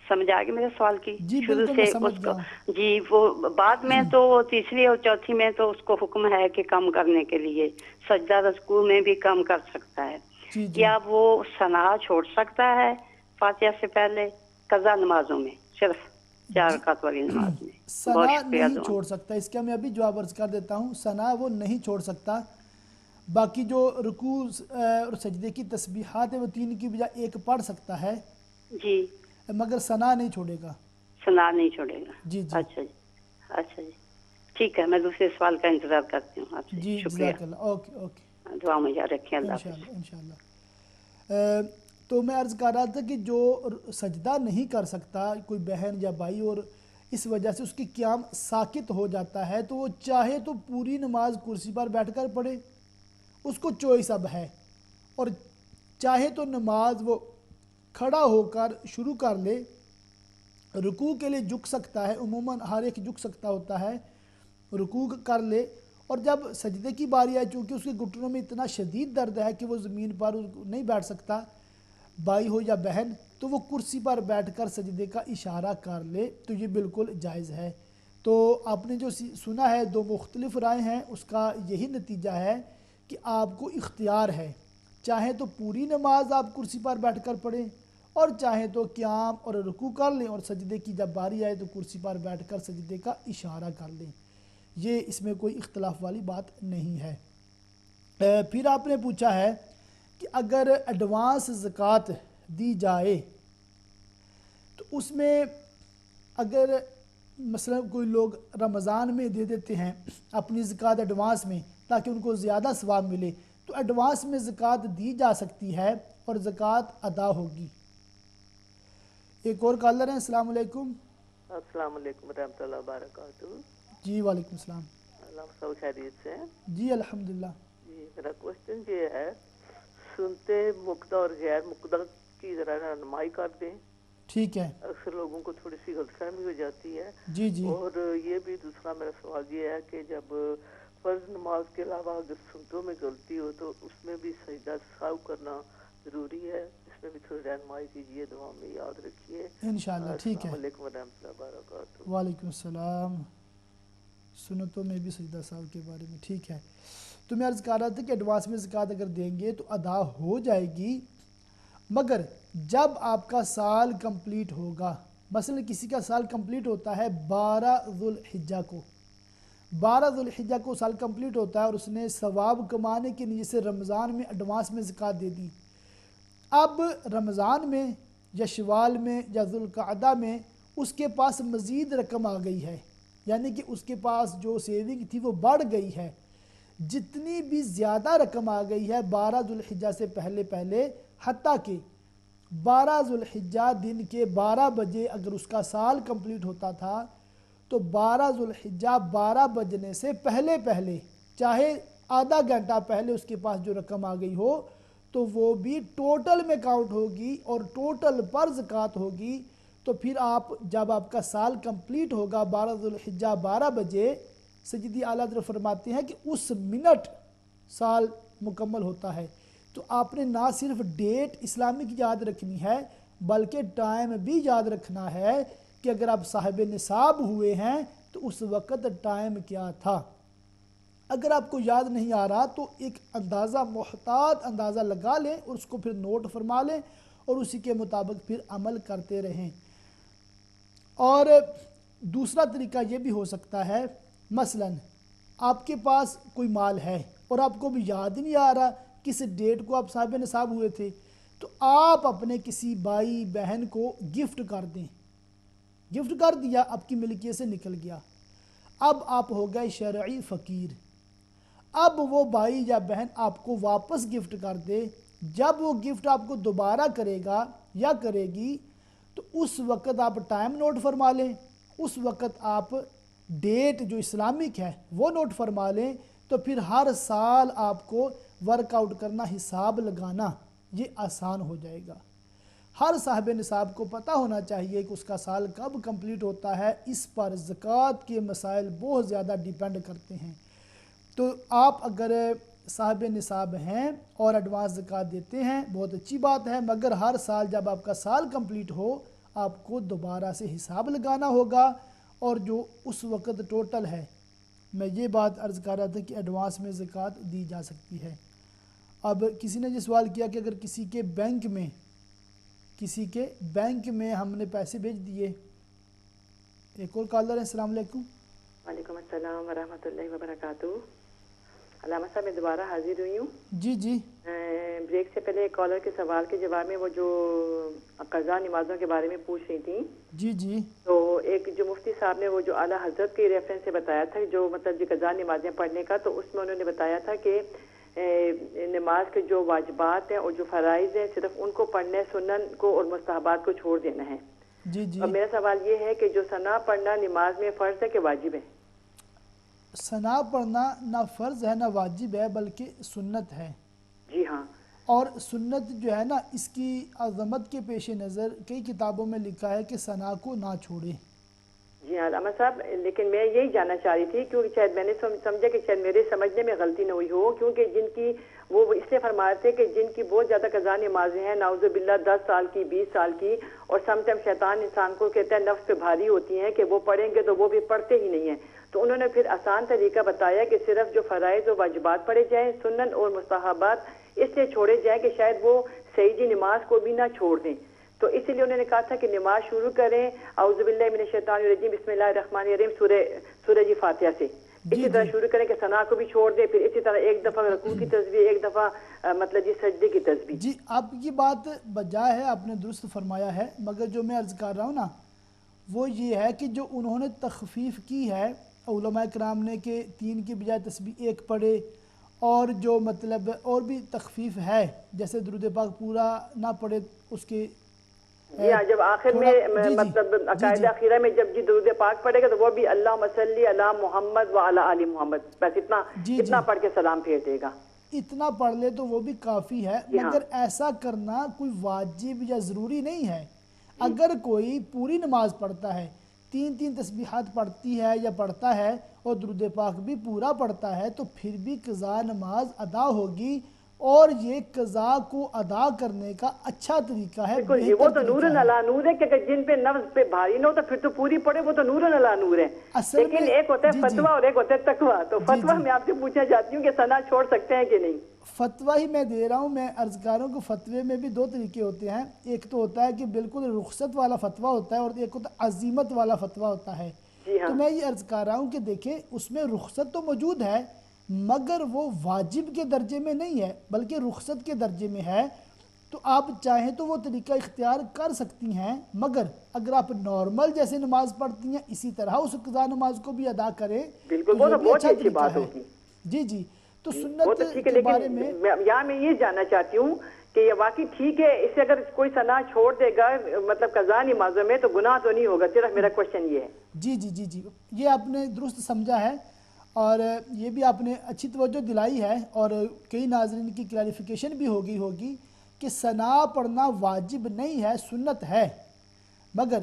سمجھ آ گئی میرے سوال کی؟ جی شروع بالکل سے میں سمجھ اس گیا کو، جی وہ بعد میں تو تیسری اور چوتھی میں تو اس کو حکم ہے کہ کم کرنے کے لیے، سجدہ رکوع میں بھی کم کر سکتا ہے، کیا وہ ثنا چھوڑ سکتا ہے فاتحہ سے پہلے قضا نمازوں میں، صرف 4 رکعت والی نماز میں؟ ثنا نہیں چھوڑ سکتا، اس کا میں ابھی جواب عرض کر دیتا ہوں۔ ثنا وہ نہیں چھوڑ سکتا، باقی جو رکوع اور سجدے کی تسبیحات ہیں وہ 3 کی بجائے 1 پڑھ سکتا ہے، جی، مگر ثنا نہیں چھوڑے گا۔ ثنا نہیں چھوڑے گا، جی جی اچھا جی، اچھا جی، ٹھیک ہے، میں دوسرے سوال کا انتظار کرتی ہوں آپ سے۔ جی جزاک اللہ، اوکے اوکے، دعا میں یاد رکھیں، اللہ حافظ۔ انشاءاللہ انشاءاللہ۔ تو میں عرض کر رہا تھا کہ جو سجدہ نہیں کر سکتا کوئی بہن یا بھائی، اور اس وجہ سے اس کی قیام ساکت ہو جاتا ہے، تو وہ چاہے تو پوری نماز کرسی پر بیٹھ کر پڑھے، اس کو چوائس اب ہے، اور چاہے تو نماز وہ کھڑا ہو کر شروع کر لے، رکوع کے لیے جھک سکتا ہے، عموماً ہر ایک جھک سکتا ہوتا ہے، رکوع کر لے، اور جب سجدے کی باری آئے، چونکہ اس کے گھٹنوں میں اتنا شدید درد ہے کہ وہ زمین پر نہیں بیٹھ سکتا، بھائی ہو یا بہن، تو وہ کرسی پر بیٹھ کر سجدے کا اشارہ کر لے، تو یہ بالکل جائز ہے۔ تو آپ نے جو سنا ہے 2 مختلف رائے ہیں، اس کا یہی نتیجہ ہے کہ آپ کو اختیار ہے، چاہیں تو پوری نماز آپ کرسی پر بیٹھ کر پڑھیں، اور چاہیں تو قیام اور رکوع کر لیں، اور سجدے کی جب باری آئے تو کرسی پر بیٹھ کر سجدے کا اشارہ کر لیں، یہ اس میں کوئی اختلاف والی بات نہیں ہے۔ پھر آپ نے پوچھا ہے کہ اگر ایڈوانس زکوٰۃ دی جائے تو اس میں اگر مثلا کوئی لوگ رمضان میں دے دیتے ہیں اپنی زکوٰۃ ایڈوانس میں تاکہ ان کو زیادہ ثواب ملے، تو ایڈوانس میں زکوٰۃ دی جا سکتی ہے اور زکوٰۃ ادا ہوگی۔ ایک اور کالر ہیں، السلام علیکم۔ السلام علیکم ورحمۃ اللہ وبرکاتہ۔ جی وعلیکم السلام۔ علامہ صاحب خیریت سے ہیں؟ جی الحمدللہ۔ جی میرا کوشچن یہ ہے، سنتے مقدہ اور غیر مقدہ کی ذرا رہنمائی کر دیں. ٹھیک ہے. اکثر لوگوں کو تھوڑی سی غلط فہمی ہو جاتی ہے. جی جی. اور یہ بھی دوسرا میرا سوال یہ ہے کہ جب فرض نماز کے علاوہ اگر سنتوں میں غلطی ہو تو اس میں بھی سجدہ سہو کرنا ضروری ہے. اس میں بھی تھوڑی رہنمائی کیجیے, دعا میں یاد رکھیے انشاءاللہ. ٹھیک ہے. السلام علیکم ورحمۃ اللہ وبرکاتہ. وعلیکم السلام. سنتوں میں بھی سجدہ سہو کے بارے میں ٹھیک ہے. تو میں عرض کر رہا تھا کہ ایڈوانس میں زکوٰۃ اگر دیں گے تو ادا ہو جائے گی, مگر جب آپ کا سال کمپلیٹ ہوگا, مثلا کسی کا سال کمپلیٹ ہوتا ہے 12 ذو الحجہ کو, 12 ذو الحجہ کو سال کمپلیٹ ہوتا ہے اور اس نے ثواب کمانے کے نیت سے رمضان میں ایڈوانس میں زکوٰۃ دے دی. اب رمضان میں یا شوال میں یا ذوالقعدہ میں اس کے پاس مزید رقم آ گئی ہے, یعنی کہ اس کے پاس جو سیونگ تھی وہ بڑھ گئی ہے. جتنی بھی زیادہ رقم آ گئی ہے 12 ذوالحجہ سے پہلے پہلے, حتیٰ کہ 12 ذوالحجہ دن کے 12 بجے اگر اس کا سال کمپلیٹ ہوتا تھا تو 12 ذوالحجہ 12 بجنے سے پہلے پہلے, چاہے آدھا گھنٹہ پہلے اس کے پاس جو رقم آ گئی ہو تو وہ بھی ٹوٹل میں کاؤنٹ ہوگی اور ٹوٹل پر زکوٰۃ ہوگی. تو پھر آپ جب آپ کا سال کمپلیٹ ہوگا 12 ذوالحجہ 12 بجے, سیدی اعلیٰ حضرت فرماتے ہیں کہ اس منٹ سال مکمل ہوتا ہے. تو آپ نے نہ صرف ڈیٹ اسلامی کی یاد رکھنی ہے بلکہ ٹائم بھی یاد رکھنا ہے کہ اگر آپ صاحب نصاب ہوئے ہیں تو اس وقت ٹائم کیا تھا. اگر آپ کو یاد نہیں آ رہا تو ایک اندازہ, محتاط اندازہ لگا لیں اور اس کو پھر نوٹ فرما لیں اور اسی کے مطابق پھر عمل کرتے رہیں. اور دوسرا طریقہ یہ بھی ہو سکتا ہے, مثلا آپ کے پاس کوئی مال ہے اور آپ کو بھی یاد نہیں آ رہا کس ڈیٹ کو آپ صاحب نصاب ہوئے تھے, تو آپ اپنے کسی بھائی بہن کو گفٹ کر دیں. گفٹ کر دیا, آپ کی ملکیت سے نکل گیا, اب آپ ہو گئے شرعی فقیر. اب وہ بھائی یا بہن آپ کو واپس گفٹ کر دے, جب وہ گفٹ آپ کو دوبارہ کرے گا یا کرے گی تو اس وقت آپ ٹائم نوٹ فرما لیں, اس وقت آپ ڈیٹ جو اسلامک ہے وہ نوٹ فرما لیں. تو پھر ہر سال آپ کو ورک آؤٹ کرنا, حساب لگانا یہ آسان ہو جائے گا. ہر صاحب نصاب کو پتہ ہونا چاہیے کہ اس کا سال کب کمپلیٹ ہوتا ہے. اس پر زکوٰۃ کے مسائل بہت زیادہ ڈیپینڈ کرتے ہیں. تو آپ اگر صاحب نصاب ہیں اور ایڈوانس زکوٰۃ دیتے ہیں بہت اچھی بات ہے, مگر ہر سال جب آپ کا سال کمپلیٹ ہو آپ کو دوبارہ سے حساب لگانا ہوگا اور جو اس وقت ٹوٹل ہے. میں یہ بات عرض کر رہا تھا کہ ایڈوانس میں زکوٰۃ دی جا سکتی ہے. اب کسی نے یہ سوال کیا کہ اگر کسی کے بینک میں ہم نے پیسے بھیج دیے. ایک اور کالر ہے. السلام علیکم. وعلیکم السلام ورحمۃ اللہ وبرکاتہ. علامہ صاحب میں دوبارہ حاضر ہوئی ہوں. جی جی. بریک سے پہلے کالر کے سوال کے جواب میں وہ جو قضا نمازوں کے بارے میں پوچھ رہی تھیں. جی جی. تو ایک جو مفتی صاحب نے وہ جو اعلیٰ حضرت کے ریفرنس سے بتایا تھا جو مطلب جو قضا نمازیں پڑھنے کا, تو اس میں انہوں نے بتایا تھا کہ نماز کے جو واجبات ہیں اور جو فرائض ہیں صرف ان کو پڑھنے, سنن کو اور مستحبات کو چھوڑ دینا ہے. جی جی. اور میرا سوال یہ ہے کہ جو ثنا پڑھنا نماز میں فرض ہے کہ واجب ہے؟ ثنا پڑھنا نہ فرض ہے نہ واجب ہے بلکہ سنت ہے. جی ہاں. اور سنت جو ہے نا اس کی عظمت کے پیش نظر کئی کتابوں میں لکھا ہے کہ ثنا کو نہ چھوڑیں. جی ہاں علامہ صاحب, لیکن میں یہی جاننا چاہ رہی تھی کیونکہ شاید میں نے سمجھا کہ شاید میرے سمجھنے میں غلطی نہ ہوئی ہو, کیونکہ جن کی وہ اس لیے فرماتے ہیں کہ جن کی بہت زیادہ قضا نمازیں ہیں نعوذ باللہ 10 سال کی 20 سال کی, اور سم ٹائم شیطان انسان کو کہتا ہے نفس پہ بھاری ہوتی ہیں کہ وہ پڑھیں گے تو وہ بھی پڑھتے ہی نہیں ہیں. تو انہوں نے پھر آسان طریقہ بتایا کہ صرف جو فرائض و واجبات پڑھے جائیں, سنن اور مستحبات اس لیے چھوڑے جائیں کہ شاید وہ سیدی نماز کو بھی نہ چھوڑ دیں. تو اسی لیے انہوں نے کہا تھا کہ نماز شروع کریں اعوذ باللہ من الشیطان الرجیم بسم اللہ الرحمن الرحیم سورہ جی فاتحہ سے. اسی طرح شروع کریں کہ ثنا کو بھی چھوڑ دیں, پھر اسی طرح ایک دفعہ رکوع کی تسبیح, ایک دفعہ مطلب جی سجدے کی تسبیح. جی آپ کی بات بجائے ہے, آپ نے درست فرمایا ہے, مگر جو میں عرض کر رہا ہوں نا وہ یہ ہے کہ جو انہوں نے تخفیف کی ہے علماء کرام نے کہ 3 کی بجائے تسبیح 1 پڑھے, اور جو مطلب اور بھی تخفیف ہے جیسے درود پاک پورا نہ پڑھے اس کے جب آخر میں مطلب عقائد اخیرہ میں جب جی درود پاک پڑھے گا تو وہ بھی اللہم صلی علی محمد و علی آل محمد, بس اتنا پڑھ کے سلام پھیر دے گا. اتنا پڑھ لے تو وہ بھی کافی ہے، مگر ایسا کرنا کوئی واجب یا ضروری نہیں ہے۔ اگر کوئی پوری نماز پڑھتا ہے، 3 تسبیحات پڑھتی ہے یا پڑھتا ہے اور درود پاک بھی پورا پڑھتا ہے، تو پھر بھی قضا نماز ادا ہوگی، اور یہ قضا کو ادا کرنے کا اچھا طریقہ ہے، وہ تو نور علی نور ہے کہ جن پہ نفس پہ بھاری نہ ہو تو پھر تو پوری پڑے، وہ تو نور علی نور ہے۔ لیکن ایک ہوتا ہے فتویٰ اور ایک ہوتا ہے تقویٰ، تو فتویٰ میں آپ سے پوچھنا چاہتی ہوں کہ ثنا چھوڑ سکتے ہیں کہ نہیں؟ فتویٰ ہی میں دے رہا ہوں، میں عرضکاروں کو فتوے میں بھی 2 طریقے ہوتے ہیں، ایک تو ہوتا ہے کہ بالکل رخصت والا فتویٰ ہوتا ہے، اور ایک ہوتا ہے عزیمت والا فتویٰ ہوتا ہے۔ تو میں یہ عرض کر رہا ہوں کہ دیکھیں اس میں رخصت تو موجود ہے، مگر وہ واجب کے درجے میں نہیں ہے بلکہ رخصت کے درجے میں ہے، تو آپ چاہیں تو وہ طریقہ اختیار کر سکتی ہیں، مگر اگر آپ نارمل جیسے نماز پڑھتی ہیں اسی طرح اس قضا نماز کو بھی ادا کریں تو یہ بھی اچھا طریقہ ہے۔ جی تو سنت کے بارے میں یہاں میں یہ جاننا چاہتی ہوں کہ یہ واقعی ٹھیک ہے، اس سے اگر کوئی ثنا چھوڑ دے گا مطلب قضا نمازوں میں تو گناہ تو نہیں ہوگا؟ صرف میرا کوشچن یہ ہے۔ جی یہ آپ نے درست سمجھا ہے، اور یہ بھی آپ نے اچھی توجہ دلائی ہے، اور کئی ناظرین کی کلیریفیکیشن بھی ہوگی کہ ثنا پڑھنا واجب نہیں ہے، سنت ہے، مگر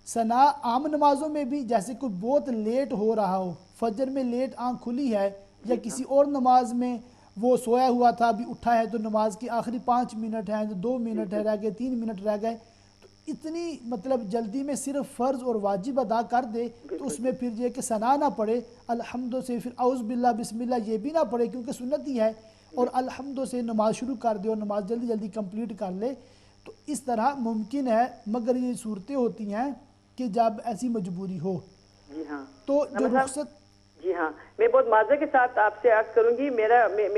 ثنا عام نمازوں میں بھی، جیسے کوئی بہت لیٹ ہو رہا ہو، فجر میں لیٹ آنکھ کھلی ہے، یا کسی اور نماز میں وہ سویا ہوا تھا ابھی اٹھا ہے، تو نماز کی آخری 5 منٹ ہیں، 2 منٹ رہ گئے، 3 منٹ رہ گئے، تو اتنی مطلب جلدی میں صرف فرض اور واجب ادا کر دے تو اس میں پھر یہ کہ ثنا نہ پڑھے، الحمد سے پھر اعوذ باللہ بسم اللہ یہ بھی نہ پڑھے کیونکہ سنت ہی ہے، اور الحمد سے نماز شروع کر دے اور نماز جلدی کمپلیٹ کر لے، تو اس طرح ممکن ہے، مگر یہ صورتیں ہوتی ہیں کہ جب ایسی مجبوری ہو۔ تو جو رخصت جی ہاں، میں بہت معذرت کے ساتھ آپ سے عرض کروں گی، میں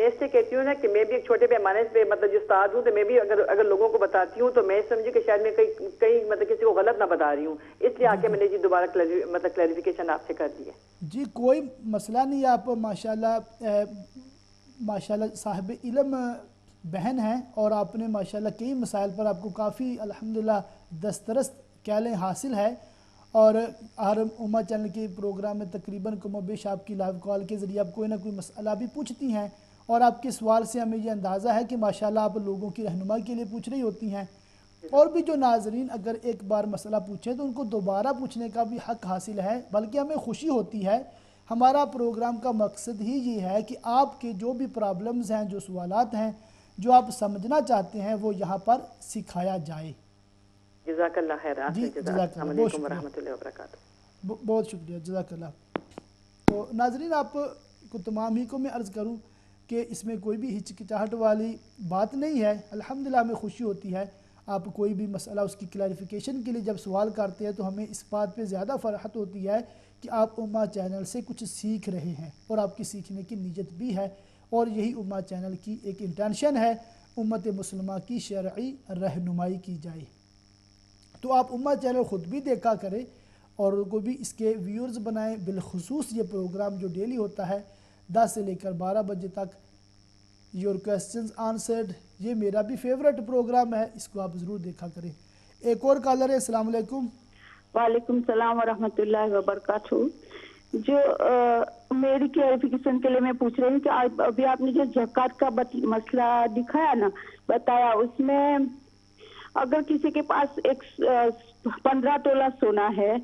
اس سے کہتی ہوں نا کہ میں بھی ایک چھوٹے پیمانے پہ مطلب جو استاد ہوں، تو میں بھی اگر لوگوں کو بتاتی ہوں تو میں سمجھوں کہ شاید میں کئی مطلب کسی کو غلط نہ بتا رہی ہوں، اس لیے آ کے میں نے دوبارہ مطلب کلیریفیکیشن آپ سے کر دی ہے۔ جی کوئی مسئلہ نہیں، آپ ماشاءاللہ صاحب علم بہن ہیں، اور آپ نے ماشاءاللہ کئی مسائل پر آپ کو کافی الحمدللہ دسترس کہہ لیں حاصل ہے، اور ہر امہ چینل کے پروگرام میں تقریباً کم و بیش آپ کی لائیو کال کے ذریعے آپ کوئی نہ کوئی مسئلہ بھی پوچھتی ہیں، اور آپ کے سوال سے ہمیں یہ اندازہ ہے کہ ماشاءاللہ آپ لوگوں کی رہنمائی کے لیے پوچھ رہی ہوتی ہیں، اور بھی جو ناظرین اگر ایک بار مسئلہ پوچھیں تو ان کو دوبارہ پوچھنے کا بھی حق حاصل ہے، بلکہ ہمیں خوشی ہوتی ہے۔ ہمارا پروگرام کا مقصد ہی یہ ہے کہ آپ کے جو بھی پرابلمز ہیں، جو سوالات ہیں، جو آپ سمجھنا چاہتے ہیں، وہ یہاں پر سکھایا جائے۔ جزاک اللہ خیر۔ السلام علیکم ورحمۃ اللہ وبرکاتہ۔ بہت شکریہ، جزاک اللہ۔ تو ناظرین آپ کو تمام ہی کو میں عرض کروں کہ اس میں کوئی بھی ہچکچاہٹ والی بات نہیں ہے، الحمدللہ ہمیں خوشی ہوتی ہے، آپ کوئی بھی مسئلہ اس کی کلیریفیکیشن کے لیے جب سوال کرتے ہیں تو ہمیں اس بات پہ زیادہ فرحت ہوتی ہے کہ آپ امہ چینل سے کچھ سیکھ رہے ہیں، اور آپ کی سیکھنے کی نیت بھی ہے، اور یہی امہ چینل کی ایک انٹینشن ہے، امت مسلمہ کی شرعی رہنمائی کی جائے۔ تو آپ امہ چینل خود بھی دیکھا کریں، اور ان کو بھی اس کے ویورز بنائیں، بالخصوص یہ پروگرام جو ڈیلی ہوتا ہے 10 سے لے کر 12 بجے تک، یور کوسچنز آنسرڈ، یہ میرا بھی فیورٹ پروگرام ہے، اس کو آپ ضرور دیکھا کریں۔ ایک اور کالر ہے، السلام علیکم۔ وعلیکم السلام ورحمۃ اللہ وبرکاتہ۔ جو میری کلیریفیکیشن کے لیے میں پوچھ رہی ہوں کہ ابھی آپ نے جو زکوٰۃ کا مسئلہ دکھایا نا، بتایا، اس میں اگر کسی کے پاس 15 تولہ سونا ہے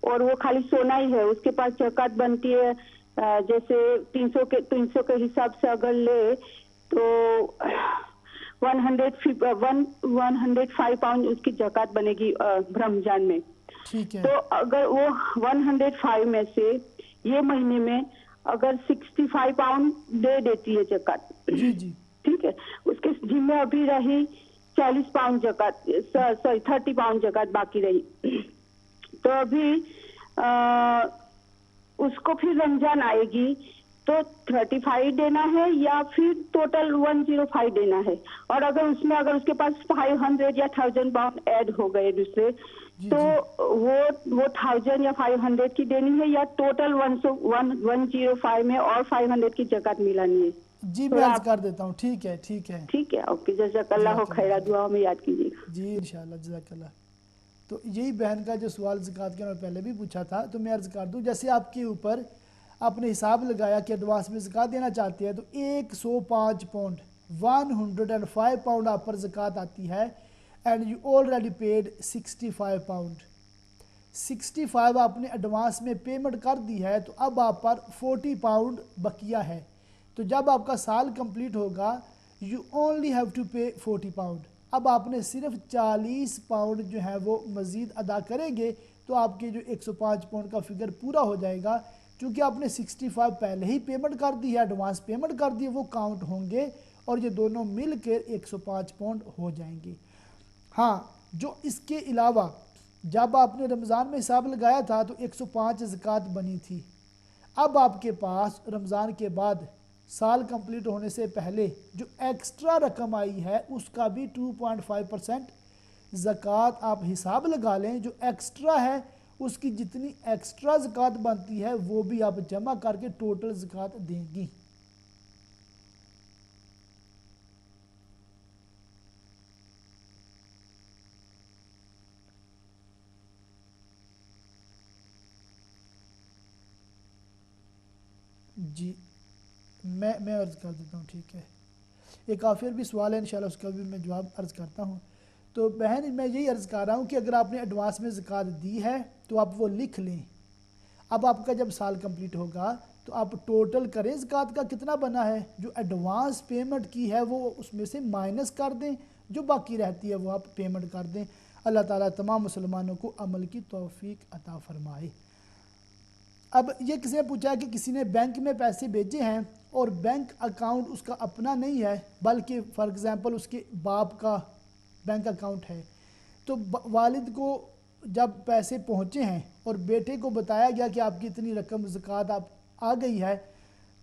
اور وہ خالی سونا ہی ہے، اس کے پاس زکوٰۃ بنتی ہے، جیسے 300 کے حساب سے اگر لے تو 105 پاؤنڈ اس کی زکوٰۃ بنے گی رمضان میں۔ تو اگر وہ 105 میں سے یہ مہینے میں اگر 65 پاؤنڈ دے دیتی ہے زکوٰۃ، ٹھیک ہے، اس کے ذمہ ابھی رہی 40 پاؤنڈ زکوٰۃ، 30 پاؤنڈ زکوٰۃ باقی رہی، تو ابھی اس کو پھر رمضان آئے گی تو 35 دینا ہے یا پھر ٹوٹل 105 دینا ہے؟ اور اگر اس میں اگر اس کے پاس 500 یا 1000 پاؤنڈ ایڈ ہو گئے دوسرے، تو وہ 1000 یا 500 کی دینی ہے یا ٹوٹل 105 میں اور 500 کی زکوٰۃ ملانی ہے؟ جی میں عرض کر دیتا ہوں، ٹھیک ہے، اوکے، جزاک اللہ خیر، دعا میں یاد کیجیے گا۔ جی انشاءاللہ، جزاک اللہ۔ تو یہی بہن کا جو سوال زکوٰۃ کے میں پہلے بھی پوچھا تھا، تو میں عرض کر دوں، جیسے آپ کے اوپر آپ نے حساب لگایا کہ ایڈوانس میں زکوٰۃ دینا چاہتے ہیں تو 105 پاؤنڈ 105 پاؤنڈ آپ پر زکوٰۃ آتی ہے and you already paid 65 pound 65 آپ نے ایڈوانس میں پیمنٹ کر دی ہے تو اب آپ پر 40 پاؤنڈ بقیہ ہے. تو جب آپ کا سال کمپلیٹ ہوگا you only have to pay 40 pound. اب آپ نے صرف 40 پاؤنڈ جو ہے وہ مزید ادا کریں گے تو آپ کے جو 105 پاؤنڈ کا فگر پورا ہو جائے گا. چونکہ آپ نے 65 پہلے ہی پیمنٹ کر دی ہے، ایڈوانس پیمنٹ کر دی ہے، وہ کاؤنٹ ہوں گے اور یہ دونوں مل کے 105 پاؤنڈ ہو جائیں گے. ہاں جو اس کے علاوہ جب آپ نے رمضان میں حساب لگایا تھا تو 105 زکوٰۃ بنی تھی. اب آپ کے پاس رمضان کے بعد سال کمپلیٹ ہونے سے پہلے جو ایکسٹرا رقم آئی ہے اس کا بھی 2.5% زکوٰۃ آپ حساب لگا لیں. جو ایکسٹرا ہے اس کی جتنی ایکسٹرا زکوٰۃ بنتی ہے وہ بھی آپ جمع کر کے ٹوٹل زکوٰۃ دیں گی. جی میں عرض کر دیتا ہوں، ٹھیک ہے. ایک آخر بھی سوال ہے انشاءاللہ اس کا بھی میں جواب عرض کرتا ہوں. تو بہن میں یہی عرض کر رہا ہوں کہ اگر آپ نے ایڈوانس میں زکوٰۃ دی ہے تو آپ وہ لکھ لیں. اب آپ کا جب سال کمپلیٹ ہوگا تو آپ ٹوٹل کریں زکوٰۃ کا کتنا بنا ہے، جو ایڈوانس پیمنٹ کی ہے وہ اس میں سے مائنس کر دیں، جو باقی رہتی ہے وہ آپ پیمنٹ کر دیں. اللہ تعالیٰ تمام مسلمانوں کو عمل کی توفیق عطا فرمائے. اب یہ کسی نے پوچھا کہ کسی نے بینک میں پیسے بھیجے ہیں اور بینک اکاؤنٹ اس کا اپنا نہیں ہے بلکہ فار ایگزامپل اس کے باپ کا بینک اکاؤنٹ ہے، تو والد کو جب پیسے پہنچے ہیں اور بیٹے کو بتایا گیا کہ آپ کی اتنی رقم زکوٰۃ آپ آ گئی ہے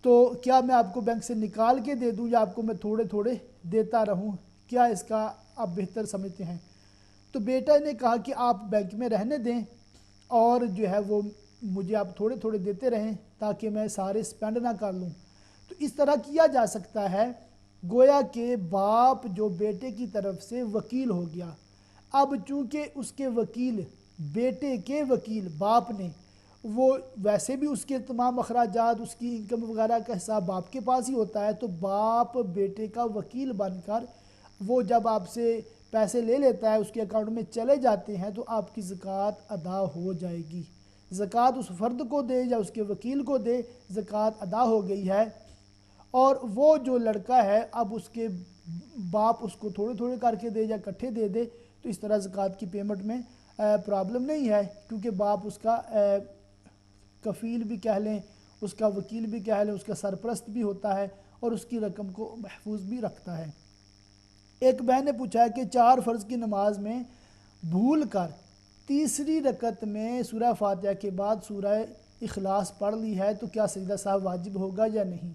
تو کیا میں آپ کو بینک سے نکال کے دے دوں یا آپ کو میں تھوڑے تھوڑے دیتا رہوں، کیا اس کا آپ بہتر سمجھتے ہیں؟ تو بیٹا نے کہا کہ آپ بینک میں رہنے دیں اور جو ہے وہ مجھے آپ تھوڑے تھوڑے دیتے رہیں تاکہ میں سارے سپینڈ نہ کر لوں. تو اس طرح کیا جا سکتا ہے. گویا کہ باپ جو بیٹے کی طرف سے وکیل ہو گیا، اب چونکہ اس کے وکیل بیٹے کے وکیل باپ نے وہ ویسے بھی اس کے تمام اخراجات اس کی انکم وغیرہ کا حساب باپ کے پاس ہی ہوتا ہے، تو باپ بیٹے کا وکیل بن کر وہ جب آپ سے پیسے لے لیتا ہے اس کے اکاؤنٹ میں چلے جاتے ہیں تو آپ کی زکوٰۃ ادا ہو جائے گی. زکوٰۃ اس فرد کو دے یا اس کے وکیل کو دے، زکوٰۃ ادا ہو گئی ہے. اور وہ جو لڑکا ہے اب اس کے باپ اس کو تھوڑے تھوڑے کر کے دے یا اکٹھے دے دے تو اس طرح زکوٰۃ کی پیمنٹ میں پرابلم نہیں ہے، کیونکہ باپ اس کا کفیل بھی کہہ لیں، اس کا وکیل بھی کہہ لیں، اس کا سرپرست بھی ہوتا ہے اور اس کی رقم کو محفوظ بھی رکھتا ہے. ایک بہن نے پوچھا ہے کہ 4 فرض کی نماز میں بھول کر تیسری رکعت میں سورہ فاتحہ کے بعد سورہ اخلاص پڑھ لی ہے تو کیا سجدہ سہو واجب ہوگا یا نہیں؟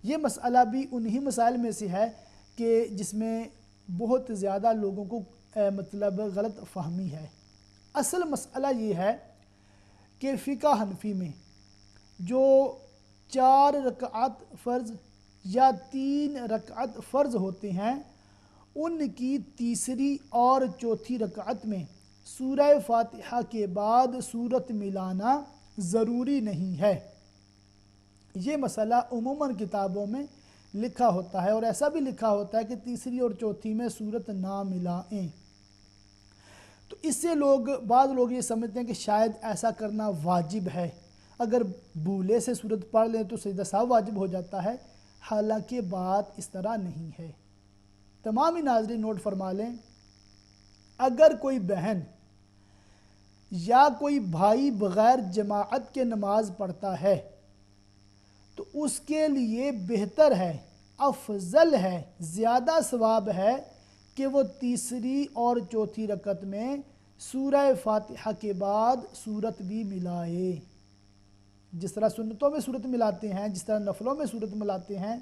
یہ مسئلہ بھی انہی مسائل میں سے ہے کہ جس میں بہت زیادہ لوگوں کو مطلب غلط فہمی ہے. اصل مسئلہ یہ ہے کہ فقہ حنفی میں جو 4 رکعت فرض یا 3 رکعت فرض ہوتے ہیں ان کی تیسری اور چوتھی رکعت میں سورہ فاتحہ کے بعد سورت ملانا ضروری نہیں ہے. یہ مسئلہ عموماً کتابوں میں لکھا ہوتا ہے اور ایسا بھی لکھا ہوتا ہے کہ تیسری اور چوتھی میں سورت نہ ملائیں. تو اس سے بعض لوگ یہ سمجھتے ہیں کہ شاید ایسا کرنا واجب ہے، اگر بھولے سے سورت پڑھ لیں تو سجدہ سہو واجب ہو جاتا ہے، حالانکہ بات اس طرح نہیں ہے. تمام ہی ناظرین نوٹ فرما لیں، اگر کوئی بہن یا کوئی بھائی بغیر جماعت کے نماز پڑھتا ہے تو اس کے لیے بہتر ہے، افضل ہے، زیادہ ثواب ہے کہ وہ تیسری اور چوتھی رکعت میں سورہ فاتحہ کے بعد سورت بھی ملائے. جس طرح سنتوں میں سورت ملاتے ہیں، جس طرح نفلوں میں سورت ملاتے ہیں،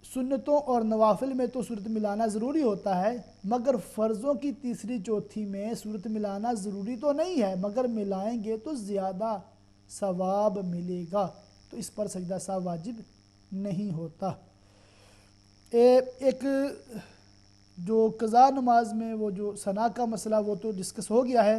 سنتوں اور نوافل میں تو سورت ملانا ضروری ہوتا ہے، مگر فرضوں کی تیسری چوتھی میں سورت ملانا ضروری تو نہیں ہے، مگر ملائیں گے تو زیادہ ثواب ملے گا، تو اس پر سجدہ سہو واجب نہیں ہوتا. ایک جو قضا نماز میں وہ جو ثنا کا مسئلہ وہ تو ڈسکس ہو گیا ہے.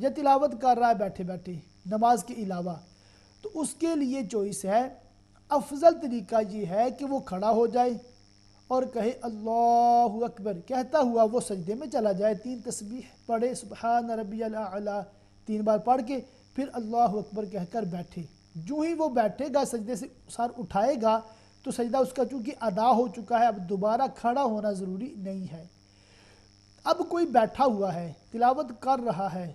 یا تلاوت کر رہا ہے بیٹھے بیٹھے نماز کے علاوہ، تو اس کے لیے چوائس ہے، افضل طریقہ یہ ہے کہ وہ کھڑا ہو جائے اور کہے اللہ اکبر، کہتا ہوا وہ سجدے میں چلا جائے، 3 تسبیح پڑھے، سبحان ربی الاعلیٰ 3 بار پڑھ کے پھر اللہ اکبر کہہ کر بیٹھے۔ جو ہی وہ بیٹھے گا سجدے سے سر اٹھائے گا تو سجدہ اس کا چونکہ ادا ہو چکا ہے، اب دوبارہ کھڑا ہونا ضروری نہیں ہے۔ اب کوئی بیٹھا ہوا ہے تلاوت کر رہا ہے،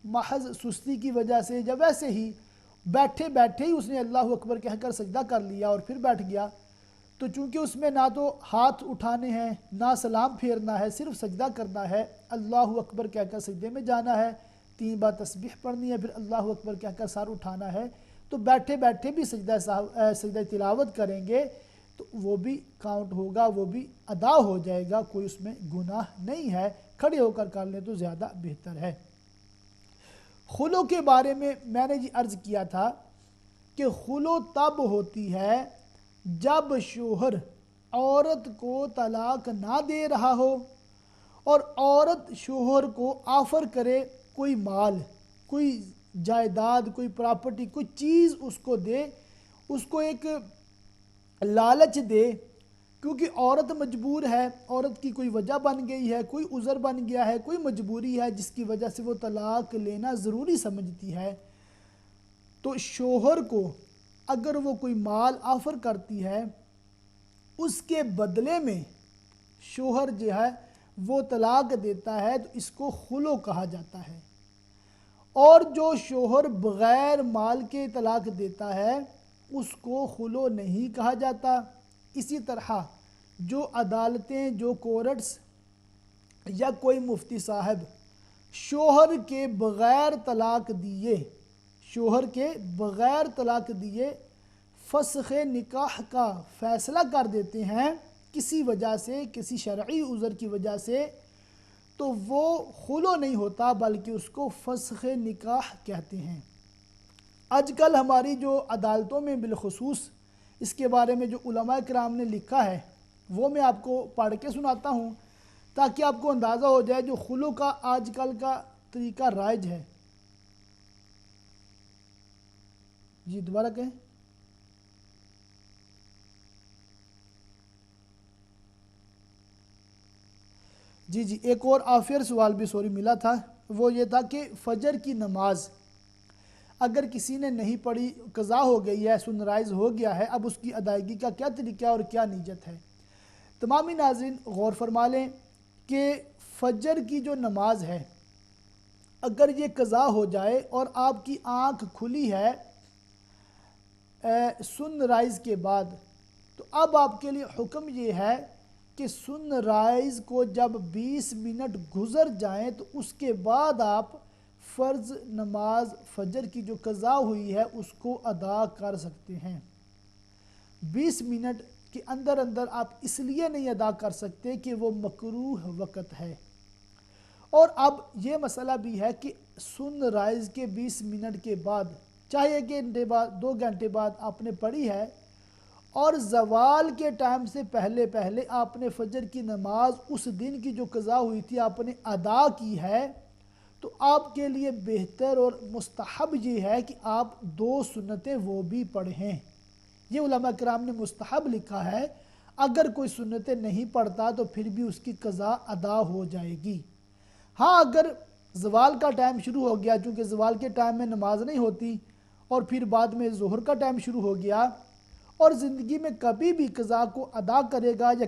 محض سستی کی وجہ سے یا ویسے ہی بیٹھے بیٹھے ہی اس نے اللہ اکبر کہہ کر سجدہ کر لیا اور پھر بیٹھ گیا، تو چونکہ اس میں نہ تو ہاتھ اٹھانے ہیں نہ سلام پھیرنا ہے، صرف سجدہ کرنا ہے، اللہ اکبر کہہ کر سجدے میں جانا ہے، 3 بار تسبیح پڑھنی ہے، پھر اللہ اکبر کہہ کر سر اٹھانا ہے، تو بیٹھے بیٹھے بھی سجدہ تلاوت کریں گے تو وہ بھی کاؤنٹ ہوگا، وہ بھی ادا ہو جائے گا، کوئی اس میں گناہ نہیں ہے، کھڑے ہو کر کر لیں تو زیادہ بہتر ہے۔ خلو کے بارے میں نے یہ عرض کیا تھا کہ خلو تب ہوتی ہے جب شوہر عورت کو طلاق نہ دے رہا ہو اور عورت شوہر کو آفر کرے کوئی مال، کوئی جائیداد، کوئی پراپرٹی، کوئی چیز اس کو دے، اس کو ایک لالچ دے، کیونکہ عورت مجبور ہے، عورت کی کوئی وجہ بن گئی ہے، کوئی عذر بن گیا ہے، کوئی مجبوری ہے جس کی وجہ سے وہ طلاق لینا ضروری سمجھتی ہے، تو شوہر کو اگر وہ کوئی مال آفر کرتی ہے اس کے بدلے میں شوہر جو ہے وہ طلاق دیتا ہے تو اس کو خلو کہا جاتا ہے، اور جو شوہر بغیر مال کے طلاق دیتا ہے اس کو خلو نہیں کہا جاتا۔ اسی طرح جو عدالتیں، جو کورٹس یا کوئی مفتی صاحب شوہر کے بغیر طلاق دیے فسخ نکاح کا فیصلہ کر دیتے ہیں کسی وجہ سے، کسی شرعی عذر کی وجہ سے، تو وہ خلو نہیں ہوتا بلکہ اس کو فسخ نکاح کہتے ہیں۔ آج کل ہماری جو عدالتوں میں بالخصوص اس کے بارے میں جو علماء کرام نے لکھا ہے وہ میں آپ کو پڑھ کے سناتا ہوں تاکہ آپ کو اندازہ ہو جائے جو خلو کا آج کل کا طریقہ رائج ہے۔ جی دوبارہ کہیں۔ جی ایک اور آفر سوال بھی ملا تھا، وہ یہ تھا کہ فجر کی نماز اگر کسی نے نہیں پڑھی، قضا ہو گئی ہے، سن رائز ہو گیا ہے، اب اس کی ادائیگی کا کیا طریقہ اور کیا نیت ہے۔ تمامی ناظرین غور فرما لیں کہ فجر کی جو نماز ہے اگر یہ قضا ہو جائے اور آپ کی آنکھ کھلی ہے سن رائز کے بعد، تو اب آپ کے لیے حکم یہ ہے کہ سن رائز کو جب 20 منٹ گزر جائیں تو اس کے بعد آپ فرض نماز فجر کی جو قضا ہوئی ہے اس کو ادا کر سکتے ہیں۔ 20 منٹ کے اندر آپ اس لیے نہیں ادا کر سکتے کہ وہ مکروہ وقت ہے۔ اور اب یہ مسئلہ بھی ہے کہ سن رائز کے 20 منٹ کے بعد، چاہے 1 گھنٹے بعد، 2 گھنٹے بعد آپ نے پڑھی ہے اور زوال کے ٹائم سے پہلے آپ نے فجر کی نماز اس دن کی جو قضا ہوئی تھی آپ نے ادا کی ہے، تو آپ کے لیے بہتر اور مستحب یہ ہے کہ آپ 2 سنتیں وہ بھی پڑھیں۔ یہ علماء کرام نے مستحب لکھا ہے، اگر کوئی سنتیں نہیں پڑھتا تو پھر بھی اس کی قضا ادا ہو جائے گی۔ ہاں اگر زوال کا ٹائم شروع ہو گیا، چونکہ زوال کے ٹائم میں نماز نہیں ہوتی اور پھر بعد میں ظہر کا ٹائم شروع ہو گیا اور زندگی میں کبھی بھی قضا کو ادا کرے گا یا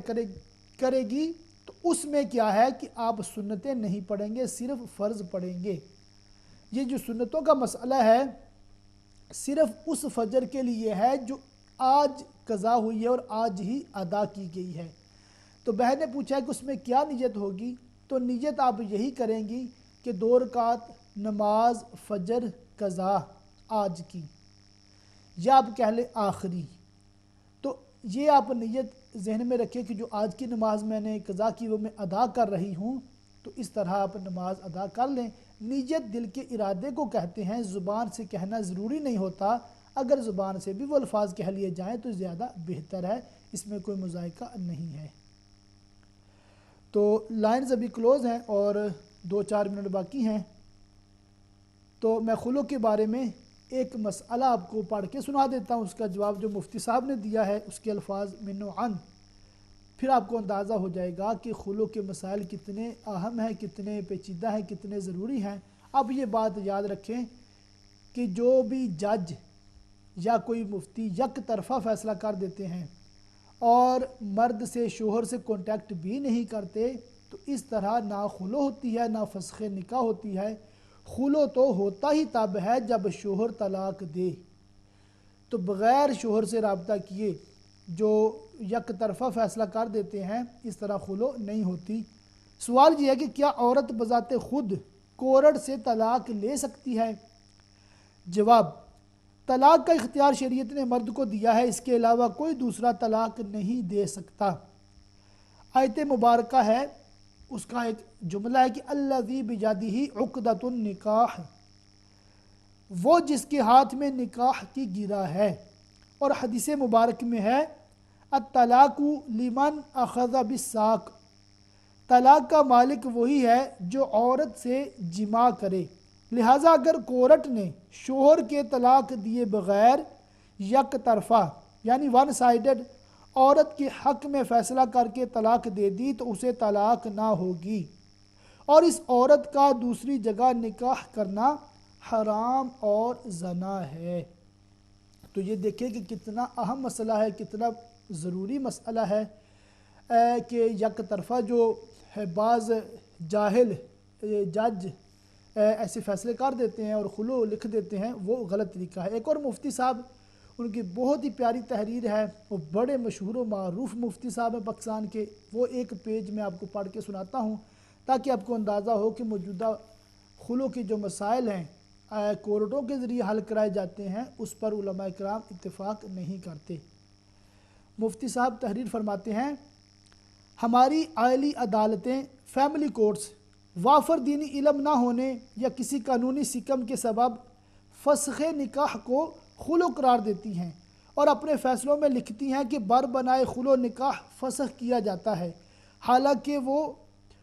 کرے گی، تو اس میں کیا ہے کہ آپ سنتیں نہیں پڑھیں گے، صرف فرض پڑھیں گے۔ یہ جو سنتوں کا مسئلہ ہے صرف اس فجر کے لیے ہے جو آج قضا ہوئی ہے اور آج ہی ادا کی گئی ہے۔ تو بہن نے پوچھا کہ اس میں کیا نیت ہوگی، تو نیت آپ یہی کریں گی کہ 2 رکعت نماز فجر قضا آج کی، یا آپ کہہ لیں آخری، تو یہ آپ نیت ذہن میں رکھیں کہ جو آج کی نماز میں نے قضا کی وہ میں ادا کر رہی ہوں، تو اس طرح آپ نماز ادا کر لیں۔ نیت دل کے ارادے کو کہتے ہیں، زبان سے کہنا ضروری نہیں ہوتا، اگر زبان سے بھی وہ الفاظ کہہ لیے جائیں تو زیادہ بہتر ہے، اس میں کوئی مذائقہ نہیں ہے۔ تو لائنز ابھی کلوز ہیں اور 2-4 منٹ باقی ہیں۔ تو میں خلو کے بارے میں ایک مسئلہ آپ کو پڑھ کے سنا دیتا ہوں، اس کا جواب جو مفتی صاحب نے دیا ہے اس کے الفاظ من و عن، پھر آپ کو اندازہ ہو جائے گا کہ خلو کے مسائل کتنے اہم ہیں، کتنے پیچیدہ ہیں، کتنے ضروری ہیں۔ اب یہ بات یاد رکھیں کہ جو بھی جج یا کوئی مفتی یک طرفہ فیصلہ کر دیتے ہیں اور مرد سے شوہر سے کانٹیکٹ بھی نہیں کرتے، تو اس طرح نہ خلو ہوتی ہے نہ فسخ نکاح ہوتی ہے۔ خلو تو ہوتا ہی تب ہے جب شوہر طلاق دے، تو بغیر شوہر سے رابطہ کیے جو یک طرفہ فیصلہ کر دیتے ہیں اس طرح خلو نہیں ہوتی۔ سوال یہ ہے کہ کیا عورت بذات خود کورٹ سے طلاق لے سکتی ہے؟ جواب: طلاق کا اختیار شریعت نے مرد کو دیا ہے، اس کے علاوہ کوئی دوسرا طلاق نہیں دے سکتا۔ آیت مبارکہ ہے، اس کا ایک جملہ ہے کہ الذی بیدہ عقدۃ النکاح، وہ جس کے ہاتھ میں نکاح کی گرہ ہے، اور حدیث مبارک میں ہے الطلاق لمن اخذ بالساق، طلاق کا مالک وہی ہے جو عورت سے جماع کرے۔ لہٰذا اگر کورٹ نے شوہر کے طلاق دیے بغیر یک طرفہ یعنی ون سائیڈڈ عورت کے حق میں فیصلہ کر کے طلاق دے دی تو اسے طلاق نہ ہوگی، اور اس عورت کا دوسری جگہ نکاح کرنا حرام اور زنا ہے۔ تو یہ دیکھیں کہ کتنا اہم مسئلہ ہے، کتنا ضروری مسئلہ ہے کہ یک طرفہ جو ہے بعض جاہل جج ایسے فیصلے کر دیتے ہیں اور خلو لکھ دیتے ہیں، وہ غلط طریقہ ہے۔ ایک اور مفتی صاحب، ان کی بہت ہی پیاری تحریر ہے، وہ بڑے مشہور و معروف مفتی صاحب ہیں پاکستان کے، وہ ایک پیج میں آپ کو پڑھ کے سناتا ہوں تاکہ آپ کو اندازہ ہو کہ موجودہ خلو کے جو مسائل ہیں کورٹوں کے ذریعے حل کرائے جاتے ہیں اس پر علماء کرام اتفاق نہیں کرتے۔ مفتی صاحب تحریر فرماتے ہیں، ہماری عالی عدالتیں فیملی کورٹس وافر دینی علم نہ ہونے یا کسی قانونی سکم کے سبب فسخ نکاح کو خلو قرار دیتی ہیں اور اپنے فیصلوں میں لکھتی ہیں کہ بر بنائے خلو نکاح فسخ کیا جاتا ہے، حالانکہ وہ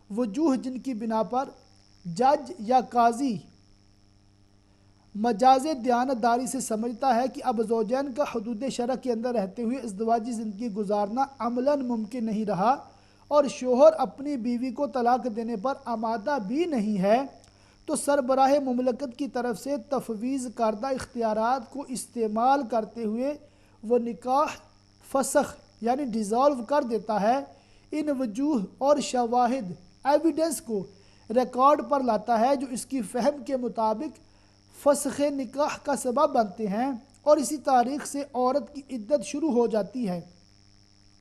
وجوہ جن کی بنا پر جج یا قاضی مجاز دیانتداری سے سمجھتا ہے کہ اب زوجین کا حدود شرع کے اندر رہتے ہوئے ازدواجی زندگی گزارنا عملاً ممکن نہیں رہا اور شوہر اپنی بیوی کو طلاق دینے پر آمادہ بھی نہیں ہے، تو سربراہ مملکت کی طرف سے تفویض کردہ اختیارات کو استعمال کرتے ہوئے وہ نکاح فسخ یعنی ڈیزالو کر دیتا ہے۔ ان وجوہ اور شواہد ایویڈنس کو ریکارڈ پر لاتا ہے جو اس کی فہم کے مطابق فسخ نکاح کا سبب بنتے ہیں، اور اسی تاریخ سے عورت کی عدت شروع ہو جاتی ہے،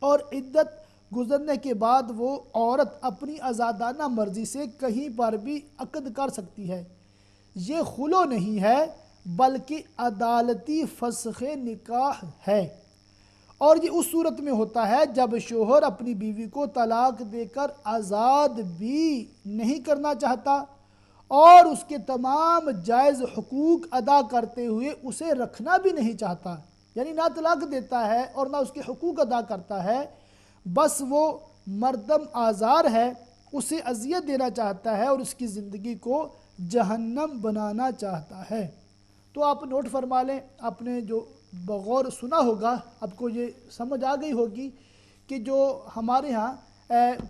اور عدت گزرنے کے بعد وہ عورت اپنی آزادانہ مرضی سے کہیں پر بھی عقد کر سکتی ہے۔ یہ خلو نہیں ہے بلکہ عدالتی فسخ نکاح ہے، اور یہ اس صورت میں ہوتا ہے جب شوہر اپنی بیوی کو طلاق دے کر آزاد بھی نہیں کرنا چاہتا اور اس کے تمام جائز حقوق ادا کرتے ہوئے اسے رکھنا بھی نہیں چاہتا، یعنی نہ طلاق دیتا ہے اور نہ اس کے حقوق ادا کرتا ہے، بس وہ مردم آزار ہے، اسے اذیت دینا چاہتا ہے اور اس کی زندگی کو جہنم بنانا چاہتا ہے۔ تو آپ نوٹ فرما لیں، آپ نے جو بغور سنا ہوگا آپ کو یہ سمجھ آ گئی ہوگی کہ جو ہمارے ہاں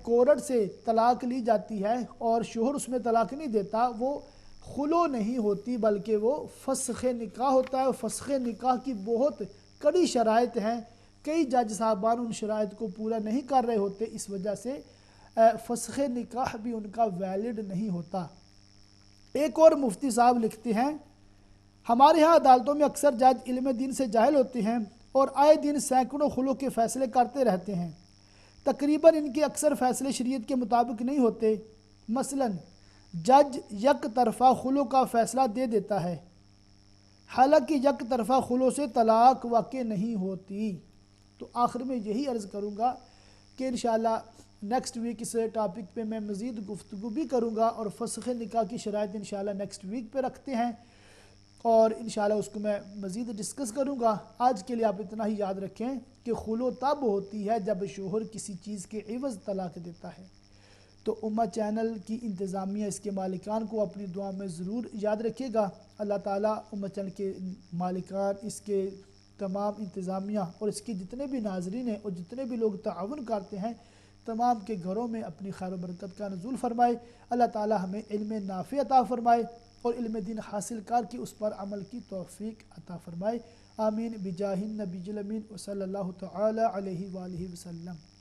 کورٹ سے طلاق لی جاتی ہے اور شوہر اس میں طلاق نہیں دیتا، وہ خلو نہیں ہوتی بلکہ وہ فسخ نکاح ہوتا ہے۔ فسخ نکاح کی بہت کڑی شرائط ہیں، کئی جج صاحبان ان شرائط کو پورا نہیں کر رہے ہوتے، اس وجہ سے فسخ نکاح بھی ان کا ویلڈ نہیں ہوتا۔ ایک اور مفتی صاحب لکھتے ہیں، ہمارے ہاں عدالتوں میں اکثر جج علم دین سے جاہل ہوتے ہیں اور آئے دن سینکڑوں خلو کے فیصلے کرتے رہتے ہیں، تقریباً ان کے اکثر فیصلے شریعت کے مطابق نہیں ہوتے۔ مثلا جج یک طرفہ خلو کا فیصلہ دے دیتا ہے، حالانکہ یک طرفہ خلو سے طلاق واقع نہیں ہوتی۔ تو آخر میں یہی عرض کروں گا کہ انشاءاللہ نیکسٹ ویک اس ٹاپک پہ میں مزید گفتگو بھی کروں گا، اور فسخ نکاح کی شرائط انشاءاللہ نیکسٹ ویک پہ رکھتے ہیں اور انشاءاللہ اس کو میں مزید ڈسکس کروں گا۔ آج کے لیے آپ اتنا ہی یاد رکھیں کہ خلو تب ہوتی ہے جب شوہر کسی چیز کے عوض طلاق دیتا ہے۔ تو امہ چینل کی انتظامیہ اس کے مالکان کو اپنی دعا میں ضرور یاد رکھے گا۔ اللہ تعالیٰ امہ چینل کے مالکان، اس کے تمام انتظامیہ اور اس کے جتنے بھی ناظرین ہیں اور جتنے بھی لوگ تعاون کرتے ہیں، تمام کے گھروں میں اپنی خیر و برکت کا نزول فرمائے۔ اللہ تعالیٰ ہمیں علم نافع عطا فرمائے اور علم دین حاصل کر کے اس پر عمل کی توفیق عطا فرمائے۔ آمین بجاہ النبی الامین وصلی اللہ تعالی علیہ وآلہ وسلم۔